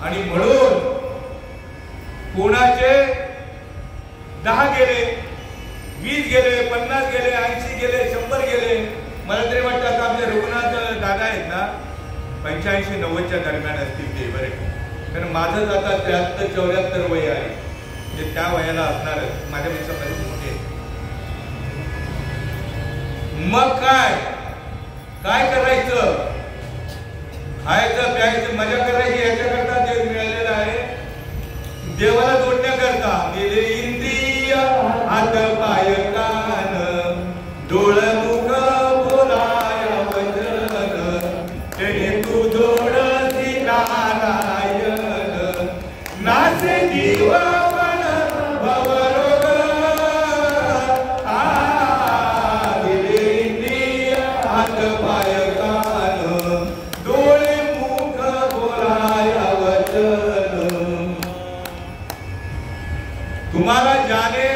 आणि म्हणून कोणाचे 10 गेले, 20 गेले, 50 गेले, 80 गेले, 100 गेले. मला तरी वाटतं आता आपले रघुनाथ दादा आहेत ना 85-90च्या दरम्यान असतील ते बरे. कारण माझं आता 73-74 वय आहे, म्हणजे त्या वयाला असणारच, माझ्यापेक्षा बरेच मोठे. मग काय करायचं? खायचं प्यायचं मजा करायची याच्याकरता देव मिळालेला आहे. देवाला जोडण्याकरता गेले इंद्रिय हात पाय कान डोळ मुख बोलाया वचन तेने तू जोडसी नारायण नासे जीव मन भवरोग गेले इंद्रिय हात पाय कान डोळे मुख बोलाया वचन. तुम्हाला ज्याने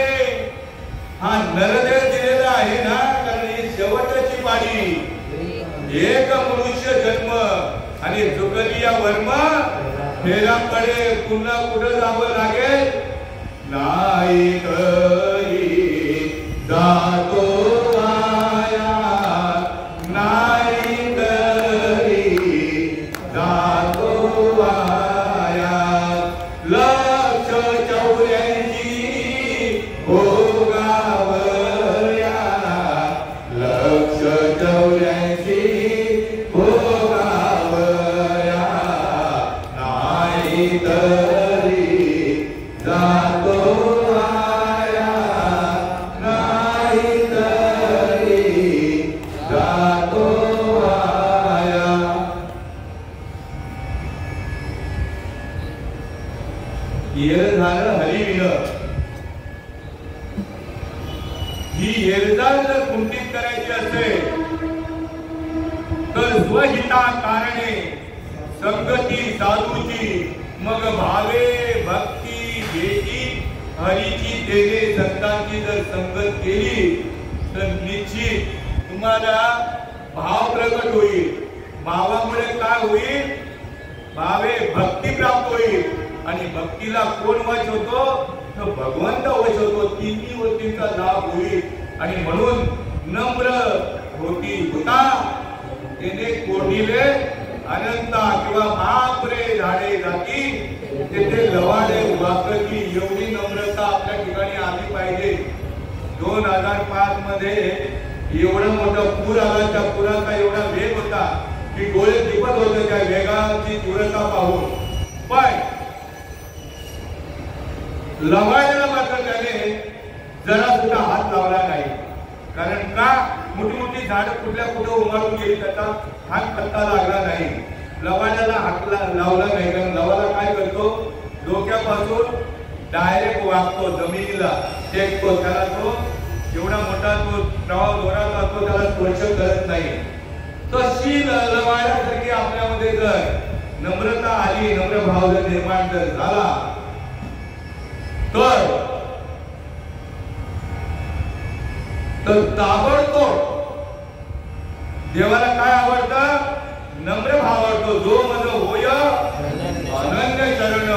हा नरदेह दिलेला आहे ना, कारण ही शेवटची पाळी, एक मनुष्य जन्म आणि चुकलिया वर्म फेरा पडे, पुन्हा कुठं जावं लागेल नाही तरी जातो आया, नाही तरी जातो आया. लक्ष 84 भोगावया, लक्ष 84 भोगावया, नाही तरी जातो आया, नाही तरी जातो आया. येर झालं हरिविन. ही येरदार जर कुंठित करायची असेल तर स्वहिता कारणे संगती साधूची मग भावे भक्ती भेटी हरीची तेने संतांची जर संगत केली तर निश्चित तुम्हाला भाव प्रकट होईल. भावामुळे काय होईल? भावे भक्ती प्राप्त होईल. आणि भक्तीला कोण वश होतो? तर भगवंत वश होतो. तिन्ही गोष्टींचा लाभ होईल. आणि म्हणून नम्र होता तेने कोणीले अनंता किंवा महापुरे झाडे जाती तेथे लवाडे वाकती. एवढी नम्रता आपल्या ठिकाणी आली पाहिजे. 2005 मध्ये एवढा मोठा पूर आला, त्या पुराचा एवढा वेग होता की डोळे दिपत होते त्या वेगाची तीव्रता पाहून. पण लवाड्याला मात्र त्याने जरा सुद्धा हात लावला नाही. कारण का? मोठी मोठी झाडं कुठं उमारून गेली, त्याचा हात पत्ता लागला नाही. लवाड्याला हात लावला नाही. कारण लवाडा काय करतो? डोक्यापासून डायरेक्ट वागतो, जमिनीला टेकतो. त्याला तो एवढा मोठा तो प्रवाह जोरात असतो, त्याला स्पर्श करत नाही. तशी लवाड्यासारखी आपल्यामध्ये जर नम्रता आली, नम्र भाव जर निर्माण जर झाला तर ताबडतोब देवाला काय आवडतं? नम्र भाव आवडतो. जो मन होय अनन्य चरण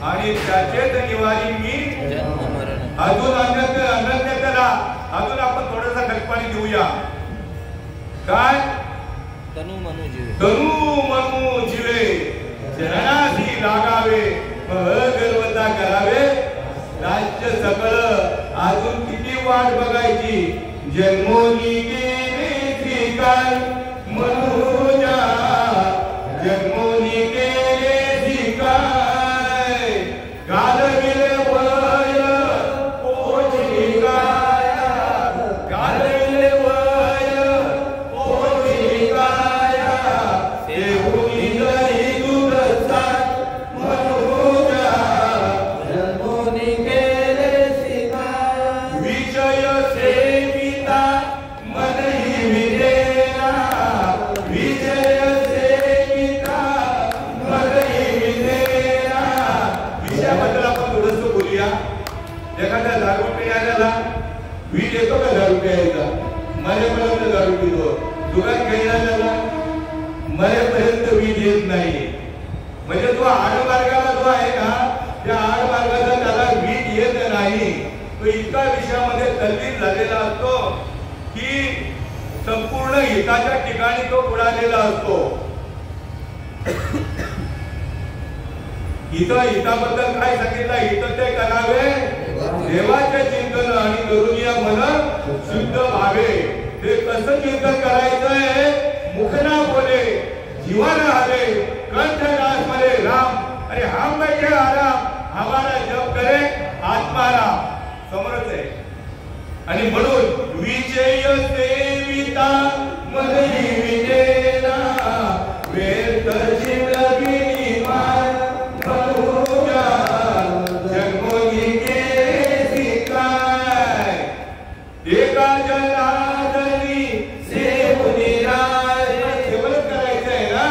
आणि त्याचेच निवारी मी अजून अनन्य करा. अजून आपण थोडासा कल्पना देऊया. काय? तनु मनु जीवे चरणाशी लागावे गर्वता करावे. राज्य सकळ अजून किती वाट बघायची? जन्मोनी गेले काय मनुजा, जन्मोनी गेले काय घाल गेले वय पोचली काया, घाल गेले वय पोचली काया. देऊनी जरी दुरस्ता मनुजा, जन्मोनी गेले विषय सेविता मनही विदेना, येतो का 10 रुपयाचा? माझ्यापर्यंत 10 रुपये तो दुकान खेळण्याला मरेपर्यंत वीज येत नाही. म्हणजे तो आडमार्गाला जो आहे ना, त्या आडमार्गाचा त्याला वीज येत नाही. तो इतका विषयामध्ये तल्लीन झालेला असतो की संपूर्ण हिताच्या ठिकाणी तो बुडालेला असतो. हिताबद्दल काय सांगितलं? हित ते करावे देवाचे चिंतन आणि करुनिया मन शुद्ध व्हावे. ते कसं चिंतन करायचंय? मुखना बोले जीवन आले कंठ नाश मरे राम, अरे हम बैठे आराम हमारा जप करे आत्माराम. समोरच आहे. आणि म्हणून विजय सेविता मदरी विजेना वेद शिवगिरी मान बहुजा जन्मोगी के सिकाय एका जनार्दनी सेवनी राय. सेवन करायचंय ना,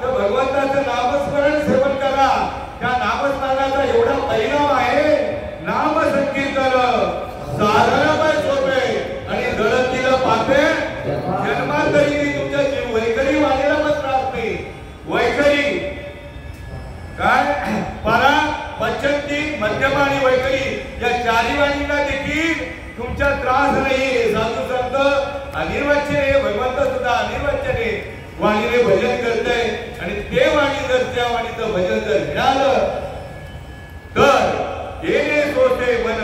तर भगवंताचं नामस्मरण सेवन करा. त्या नामस्मरणाचा एवढा परिणाम आहे. नाम संकीर्तन साधनापाय सोपे आणि दळतीला पापे जन्मांतरी तुमच्या जीव वैखरी वाणीला पण त्रास नाही. वैखरी काय? परा पश्चंती मध्यम आणि वैखरी या चारी वाणीला देखील तुमचा त्रास नाही. साधू संत अनिर्वचने, भगवंत सुद्धा अनिर्वचने वाणीने भजन करतय. आणि ते वाणी जर त्या वाणीचं भजन जर मिळालं तर येणे सोते मन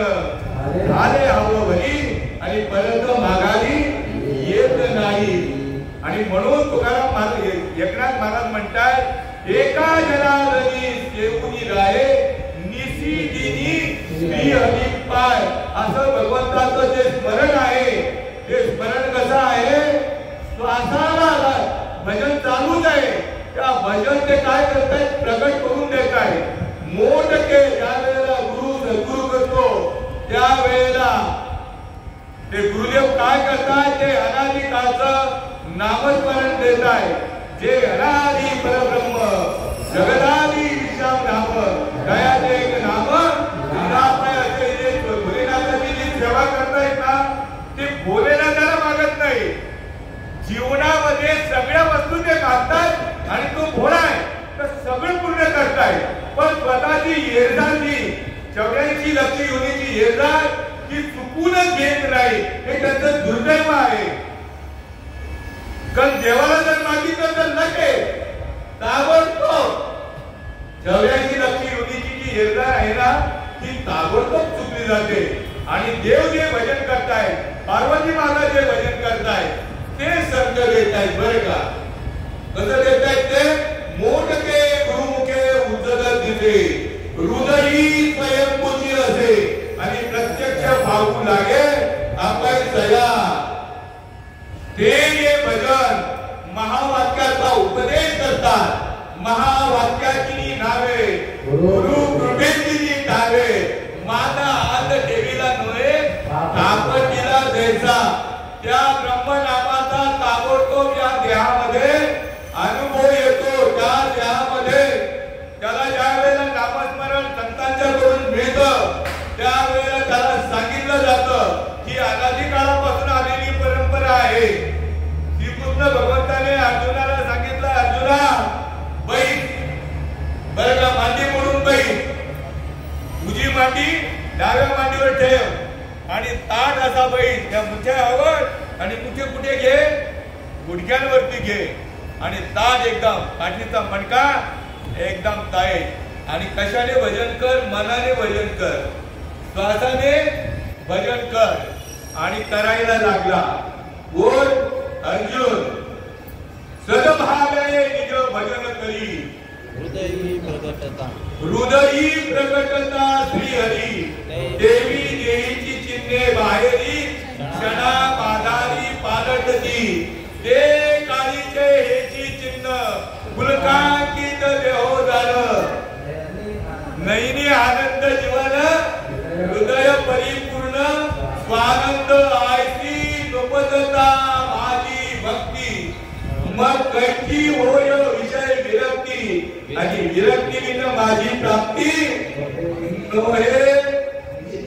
झाले हवं भली आणि परत माघारी येत नाही. आणि म्हणून तुकाराम महाराज, एकनाथ महाराज म्हणतात, एका जनार्दनी सेवुनी राहे निसी दिनी श्री हरी पाय. असं भगवंताचं जे स्मरण आहे, ते स्मरण कसं आहे? श्वासाला भजन चालूच आहे. त्या भजन ते काय करतायत? प्रगट करून देत आहे. मोठे ज्या वेळेला गुरु सद्गुरु करतो त्यावेळेला ते गुरुदेव काय करतात? ते अनादि काळचं नामस्मरण देत आहे. जे अनादि परब्रह्म जगदादि विश्राम नाम दयाचे एक नाम निरामय असे जे भोलेनाथाची जी सेवा करतायत ना, ते भोलेनाथाला मागत नाही. जीवनामध्ये सगळ्या वस्तू ते मागतात आणि तो भोळा आहे तर सगळं पूर्ण करताय. पण स्वतःची येरदार जी 84 लक्ष योनीची येरदार ती चुकूनच घेत नाही. हे त्यांचं दुर्दैव आहे. कारण देवाला जर मागितलं तर नके ताबडतोब 84 लक्ष योनीची जी येरदार आहे ना, ती ताबडतोब चुकली जाते. आणि देव जे भजन करताय, पार्वती माता जे भजन करताय, ते संत देत आहेत. बरं का? कसं देत आहेत ते? मोठके गुरुमुखे उज्जल दिसे हृदयी स्वयंपूजी असे आणि प्रत्यक्ष भावू लागे आपण सया. ते हे भजन महावाक्याचा उपदेश करतात. महावाक्याची नावे गुरु कृपेची नावे माता हात देवीला नव्हे आपत्तीला द्यायचा. त्या ब्रह्मनामाचा ताबडतोब या देहामध्ये अनुभव येतो. त्या देहामध्ये त्याला ज्या वेळेला नामस्मरण संतांच्या कडून मिळतं त्यावेळेला त्याला सांगितलं जातं की अनादी काळापासून आलेली परंपरा आहे. श्रीकृष्ण भगवंताने अर्जुनाला सांगितलं, अर्जुना बैठ. बरं का? मांडी मोडून बैठ. तुझी मांडी डाव्या मांडीवर ठेव आणि ताट असा बैठ. त्या मुठ्यावर आणि मुठे कुठे घे? गुडघ्यांवरती घे. आणि ताट एकदम पाठीचा मणका एकदम टाईट. आणि कशाने भजन कर? मनाने भजन कर, श्वासाने भजन कर. आणि करायला लागला. बोल अर्जुन, सदभावे निज भजन करी हृदयी प्रकटता श्री हरी देवी देहीची चिन्हे बाहेरी क्षणा पादारी पालटती. ते काळीचे हेची चिन्ह पुलकांकित देहोदार नैनी आनंद जीवन हृदय परिपूर्ण स्वानंद आयती नोपदता माझी भक्ती. मग कैची होय विषय विरक्ती आणि विरक्ती विन माझी प्राप्ती नोहे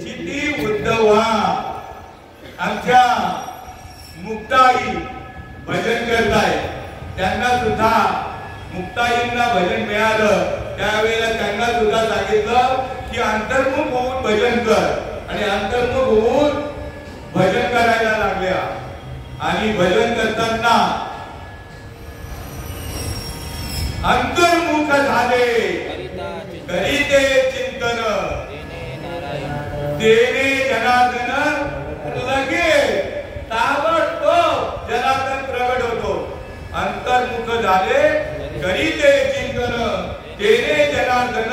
चिती उद्धवा. आमच्या त्यांना सुद्धा सांगितलं की अंतर्मुख होऊन भजन कर, आणि अंतर्मुख होऊन भजन करायला लागल्या. आणि भजन करताना अंतर्मुख झाले, करीते चिंतन तेने जनार्दन, लगे ताबडतोब जनार्दन प्रगट होतो. अंतर्मुख झाले, करीते चिंतन तेने जनार्दन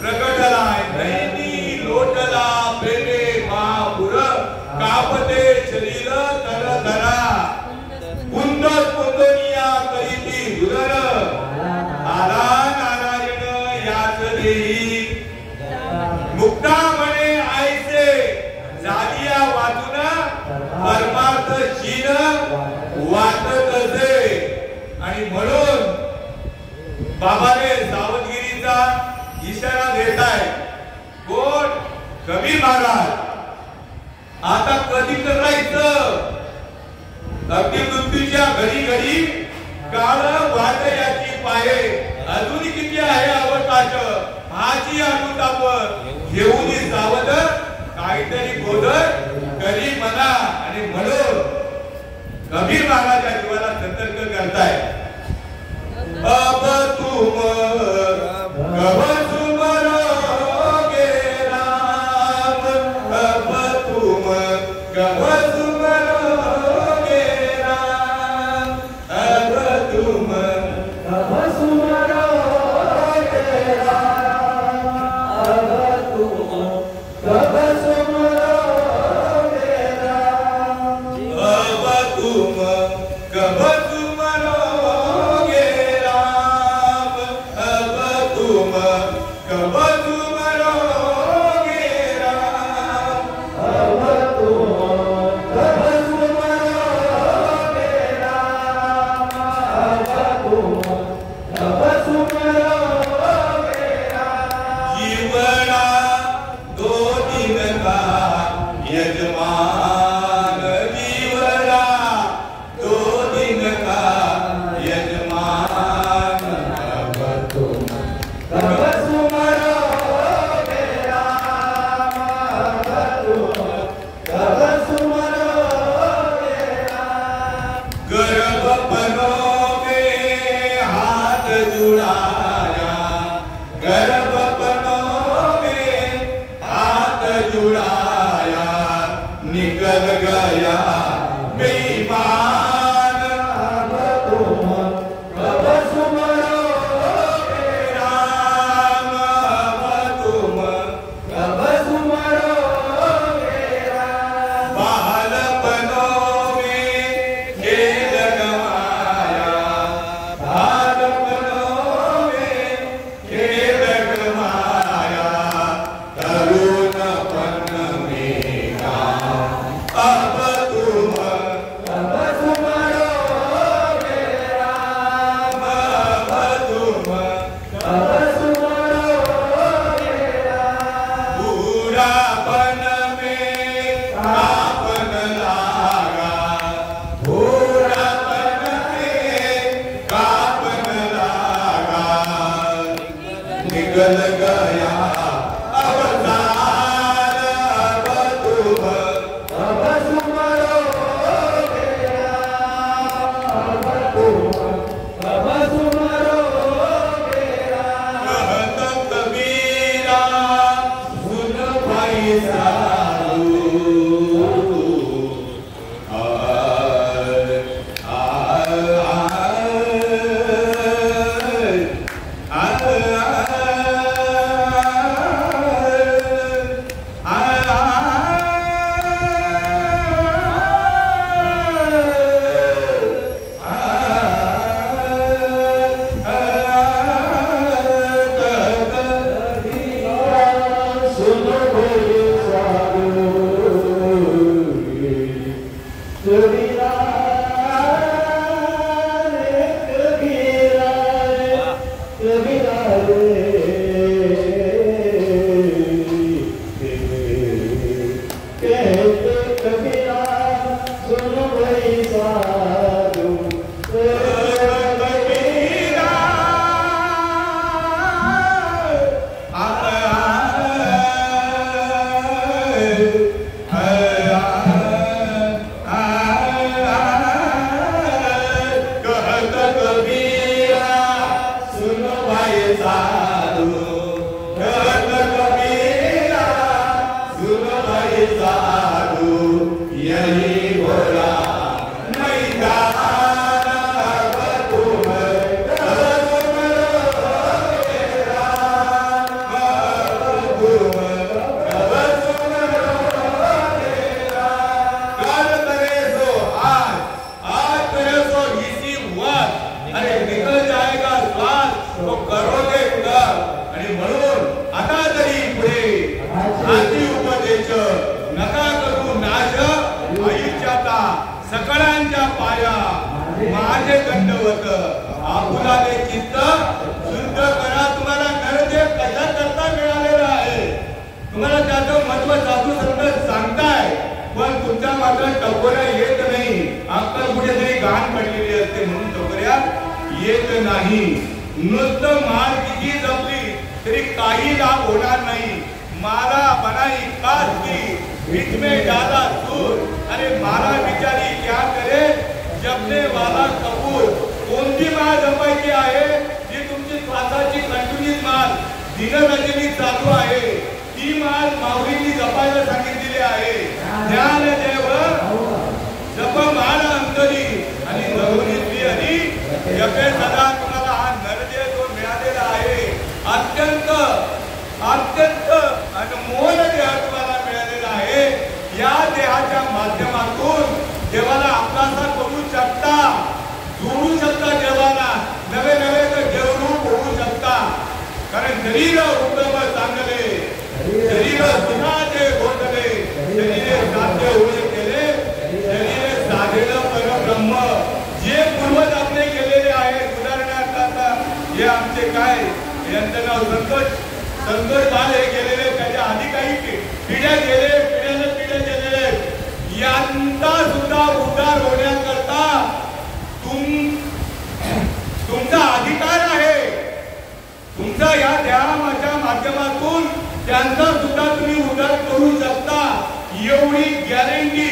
प्रगटला. नैनी लोटला प्रेमे महापुर, कापते शरीर तर धरा, कुंद कुंदनिया करीती दुदर, आला नारायण याच देई. मुक्ता म्हणे आईचे झालिया वाचून, परमार्थ शीन वाटत असे. आणि म्हणून बाबाने सावधगिरीचा इशारा देत आहे. कोण? कबीर महाराज. आता कधी करायचं? अगदी मृत्यूच्या घडी घडी काळ वाट याची पाये, अजून किती आहे अवकाश, हाची अनुताप घेऊन सावध, काहीतरी गोधर करी म्हणा. आणि म्हणून कबीर महाराज या जीवाला सतर्क करताय. अब तुम कब सुमरोगे राम, अब तुम कब सुमरोगे राम, अब तुम कब सुमरोगे राम, अब तुम कब सुमरोगे राम, अब तुम कब माझ्या माझे दंडवत आपुलाले चित्त शुद्ध करा. तुम्हाला नरदेव कशा करता मिळालेला आहे, तुम्हाला त्याचं महत्व साधू संत सांगताय, पण तुमच्या मात्र टपोऱ्या येत नाही. अक्कल कुठेतरी घाण पडलेली असते म्हणून टपोऱ्या येत नाही. नुसतं माल किती जपली तरी काही लाभ होणार नाही. माला बनाई कास की इसमें डाला सूर. अरे माला बिचारी क्या करे जपने वाला कपूर. कोणती माळ जपायची आहे जी तुमची श्वासाची कंटिन्यूस माळ दिनरजनी चालू आहे, ती माळ माऊलींनी जपायला सांगितलेली आहे. ध्यान देव जप माळ अंतरी आणि नवनीतली हरी जपे सदा. तुम्हाला हा नरदेव जो मिळालेला आहे अत्यंत अत्यंत अनमोल देह तुम्हाला मिळालेला आहे. या देहाच्या माध्यमातून देवाला आपलासा करू शकता, जोडू शकता देवाला. नवे नवे देवरूप होऊ शकता. कारण शरीर उत्तम चांगले, शरीर सुखाचे घोटले, शरीर साध्य होऊ केले, शरीर साधेल परब्रह्म. जे पूर्वज आपले केलेले आहेत, उदाहरणार्थ हे आमचे काय यांचं नाव संतोष बाल हे गेलेले, त्याच्या आधी काही पिढ्या गेले, पिढ्याने पिढ्या गेलेले. यांचा सुद्धा उद्धार होण्याकरता तुमचा अधिकार आहे. तुमचा या ध्यानाच्या माध्यमातून त्यांचा सुद्धा तुम्ही उद्धार करू शकता. एवढी गॅरंटी,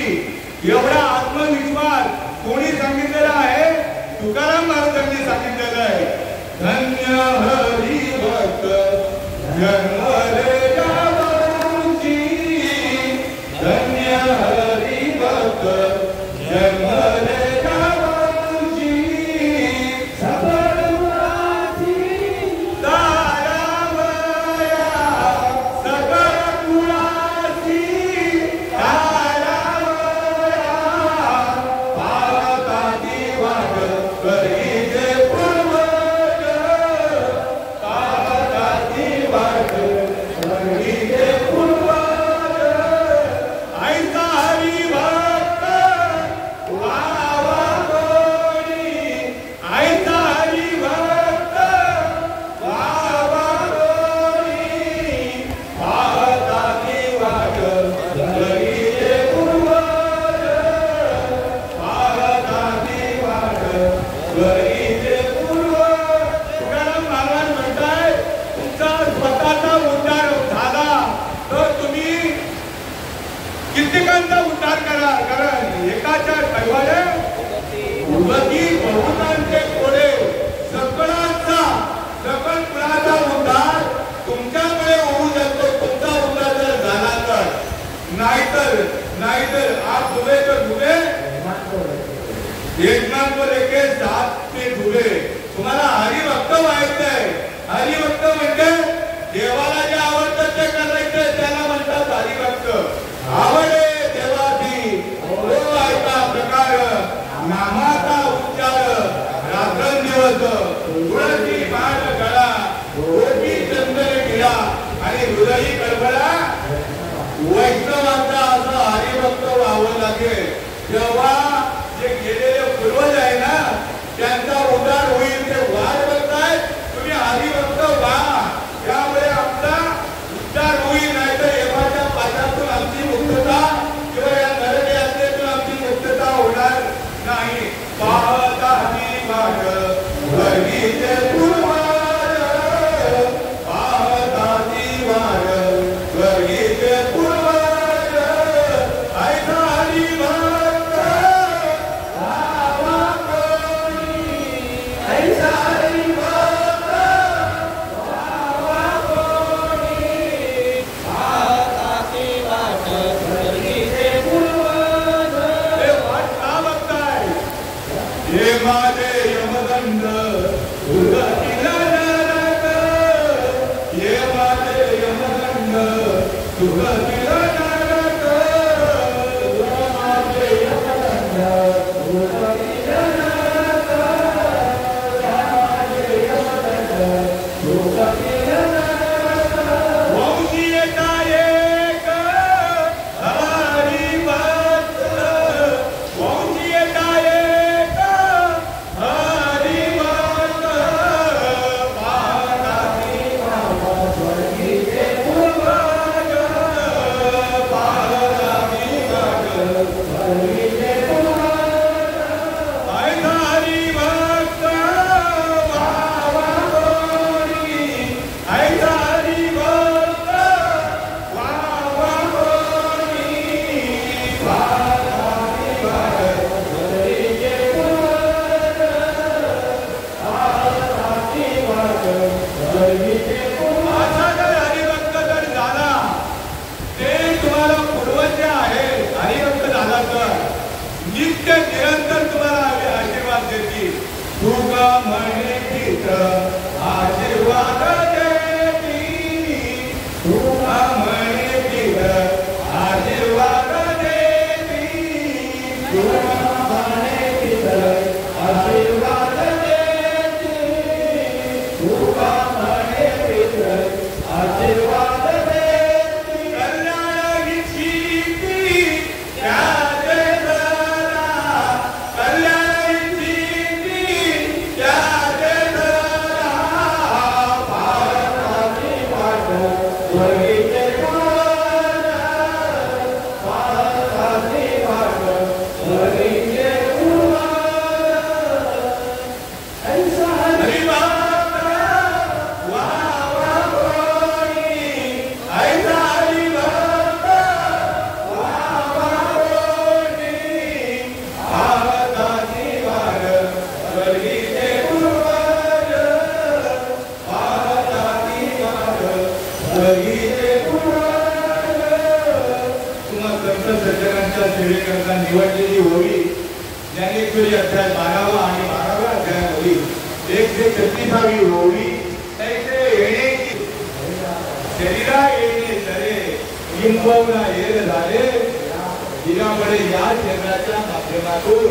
एवढा आत्मविश्वास कोणी सांगितलेला आहे? तुकाराम महाराजांनी सांगितलेलं आहे. धन्य हरी भक्त जन्मले जाऊची, धन्य हरी भक्त जन्मले जाऊची. सबळाची तारावया, सकळ कुळाची तारावया. पावताची वाट करीजे पूर्वज, पावताची वाट करीजे पूर्वज. ऐसा हरी भक्त व्हावा कोणी, ऐसा हरी भक्त व्हावा कोणी. पावताची वाट करीजे पूर्वज, पावताची वाट करीजे पूर्वज. तुकाराम महाराज म्हणताय, तुमचा स्वतःचा उद्धार झाला तर तुम्ही कित्येकांचा उद्धार करा. कारण एकाच्या कैवाडे उगती बहुतांचे कोडे. सकळांचा सकळ कुळाचा उद्धार तुमच्याकडे होऊ शकतो, तुमचा उद्धार जर झाला तर. नाहीतर आप डुबे तो डुबे, यजमान को लेके साथ ते डुबे. तुम्हाला हरिभक्त व्हायचंय. हरिभक्त म्हणजे देवाला जे आवडतं ते करायचं, त्याला म्हणतात हरिभक्त. आवडे देवाची तो ऐका प्रकार, नामाचा उच्चार रात्रंदिवस. तुळशी माळ गळा, डोकी चंदन गिळा आणि हृदयी कळबळा. वैष्णवाचा असं हरिभक्त व्हावं लागेल. जेव्हा जे गेलेले पूर्वज आहे ना, त्यांचा उद्धार होईल. ते वाट बघताय, तुम्ही हरिभक्त व्हा. त्यामुळे आपला उद्धार होईल. नाहीतर देवाच्या पाशातून आमची मुक्तता किंवा या नरदेहातून आमची मुक्तता होणार नाही. पाहताची वाट करीजे पूर्वज, पाहताची वाट करीजे पूर्वज. ऐसा हरिभक्त व्हावा कोणी, ऐसा हरिभक्त व्हावा कोणी. पाहताची वाट करीजे पूर्वज. हे वाट का बघताय? हे माझे यमदंड उगतीला नरक, हे माझे यमदंड उगतीला नरक, हे माझे यमदंड उगतीला नरक, हे माझे यमदंड उगतीला नरक. वंशी एका एक हरिभक्त, वंशी एका एक म्हणे तीच आशीर्वाद देती तुका म्हणे तीच आशीर्वाद देती तुका म्हणे तीच आशीर्वाद देती तुका म्हणे तीच आशीर्वाद देती कल्याण इच्छिती त्याचे धरा कल्याण इच्छिती त्याचे धरा भारताची वाट स्वर्गीचे गुण भारताची वाट स्वर्गीचे गुण ऐसा हरिभक्त वा वा कोणी ऐसा हरिभक्त वा वा कोणी भारताची वाट स्वर्गीचे पूर्वज भारताची वाट स्वर्गीचे पूर्वज तुम्हा संत सज्जनांच्या सेवेकरता निवडलेली होळी ज्ञानेश्वरी अध्याय 12 आणि 12व्या अध्यायामधील 136वी होळी तैसे येणे शरीरा येणे सरे लिंबवना येर झाले जिरामध्ये या शरीराच्या माध्यमातून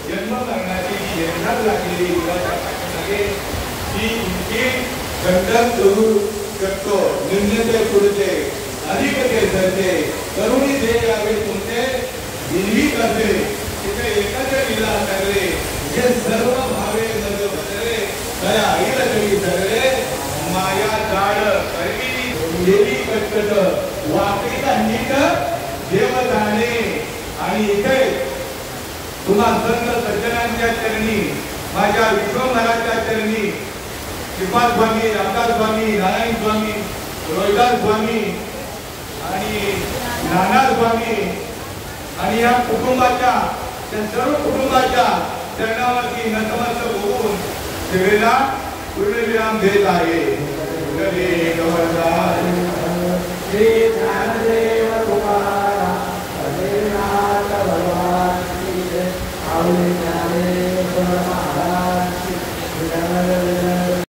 जन्म करण्याची शरीरात लागलेली जीवाच्या पाठीमागे ती इतकी खंडन करू शकतो निम्नते पुढचे अधिक ते सरते करुणी दे यावे तुमचे विधी करते तिथे एकत्र लिला करले हे सर्व भावे नग बदले दया आईला करी धरले माया जाड करवी देवी कटकट वाकडीचा नीट देव जाणे आणि इथे तुम्हा संत सज्जनांच्या चरणी माझ्या विश्वभराच्या चरणी श्रीपाद स्वामी रामदास स्वामी नारायण स्वामी रोहिदास स्वामी आणि नाना स्वामी आणि या कुटुंबाच्या त्या सर्व कुटुंबाच्या चरणावरती नतमस्तक होऊन सेवेला पूर्णविराम देत आहे श्री ज्ञानदेव तुकाराम नाथ भगवान की जय।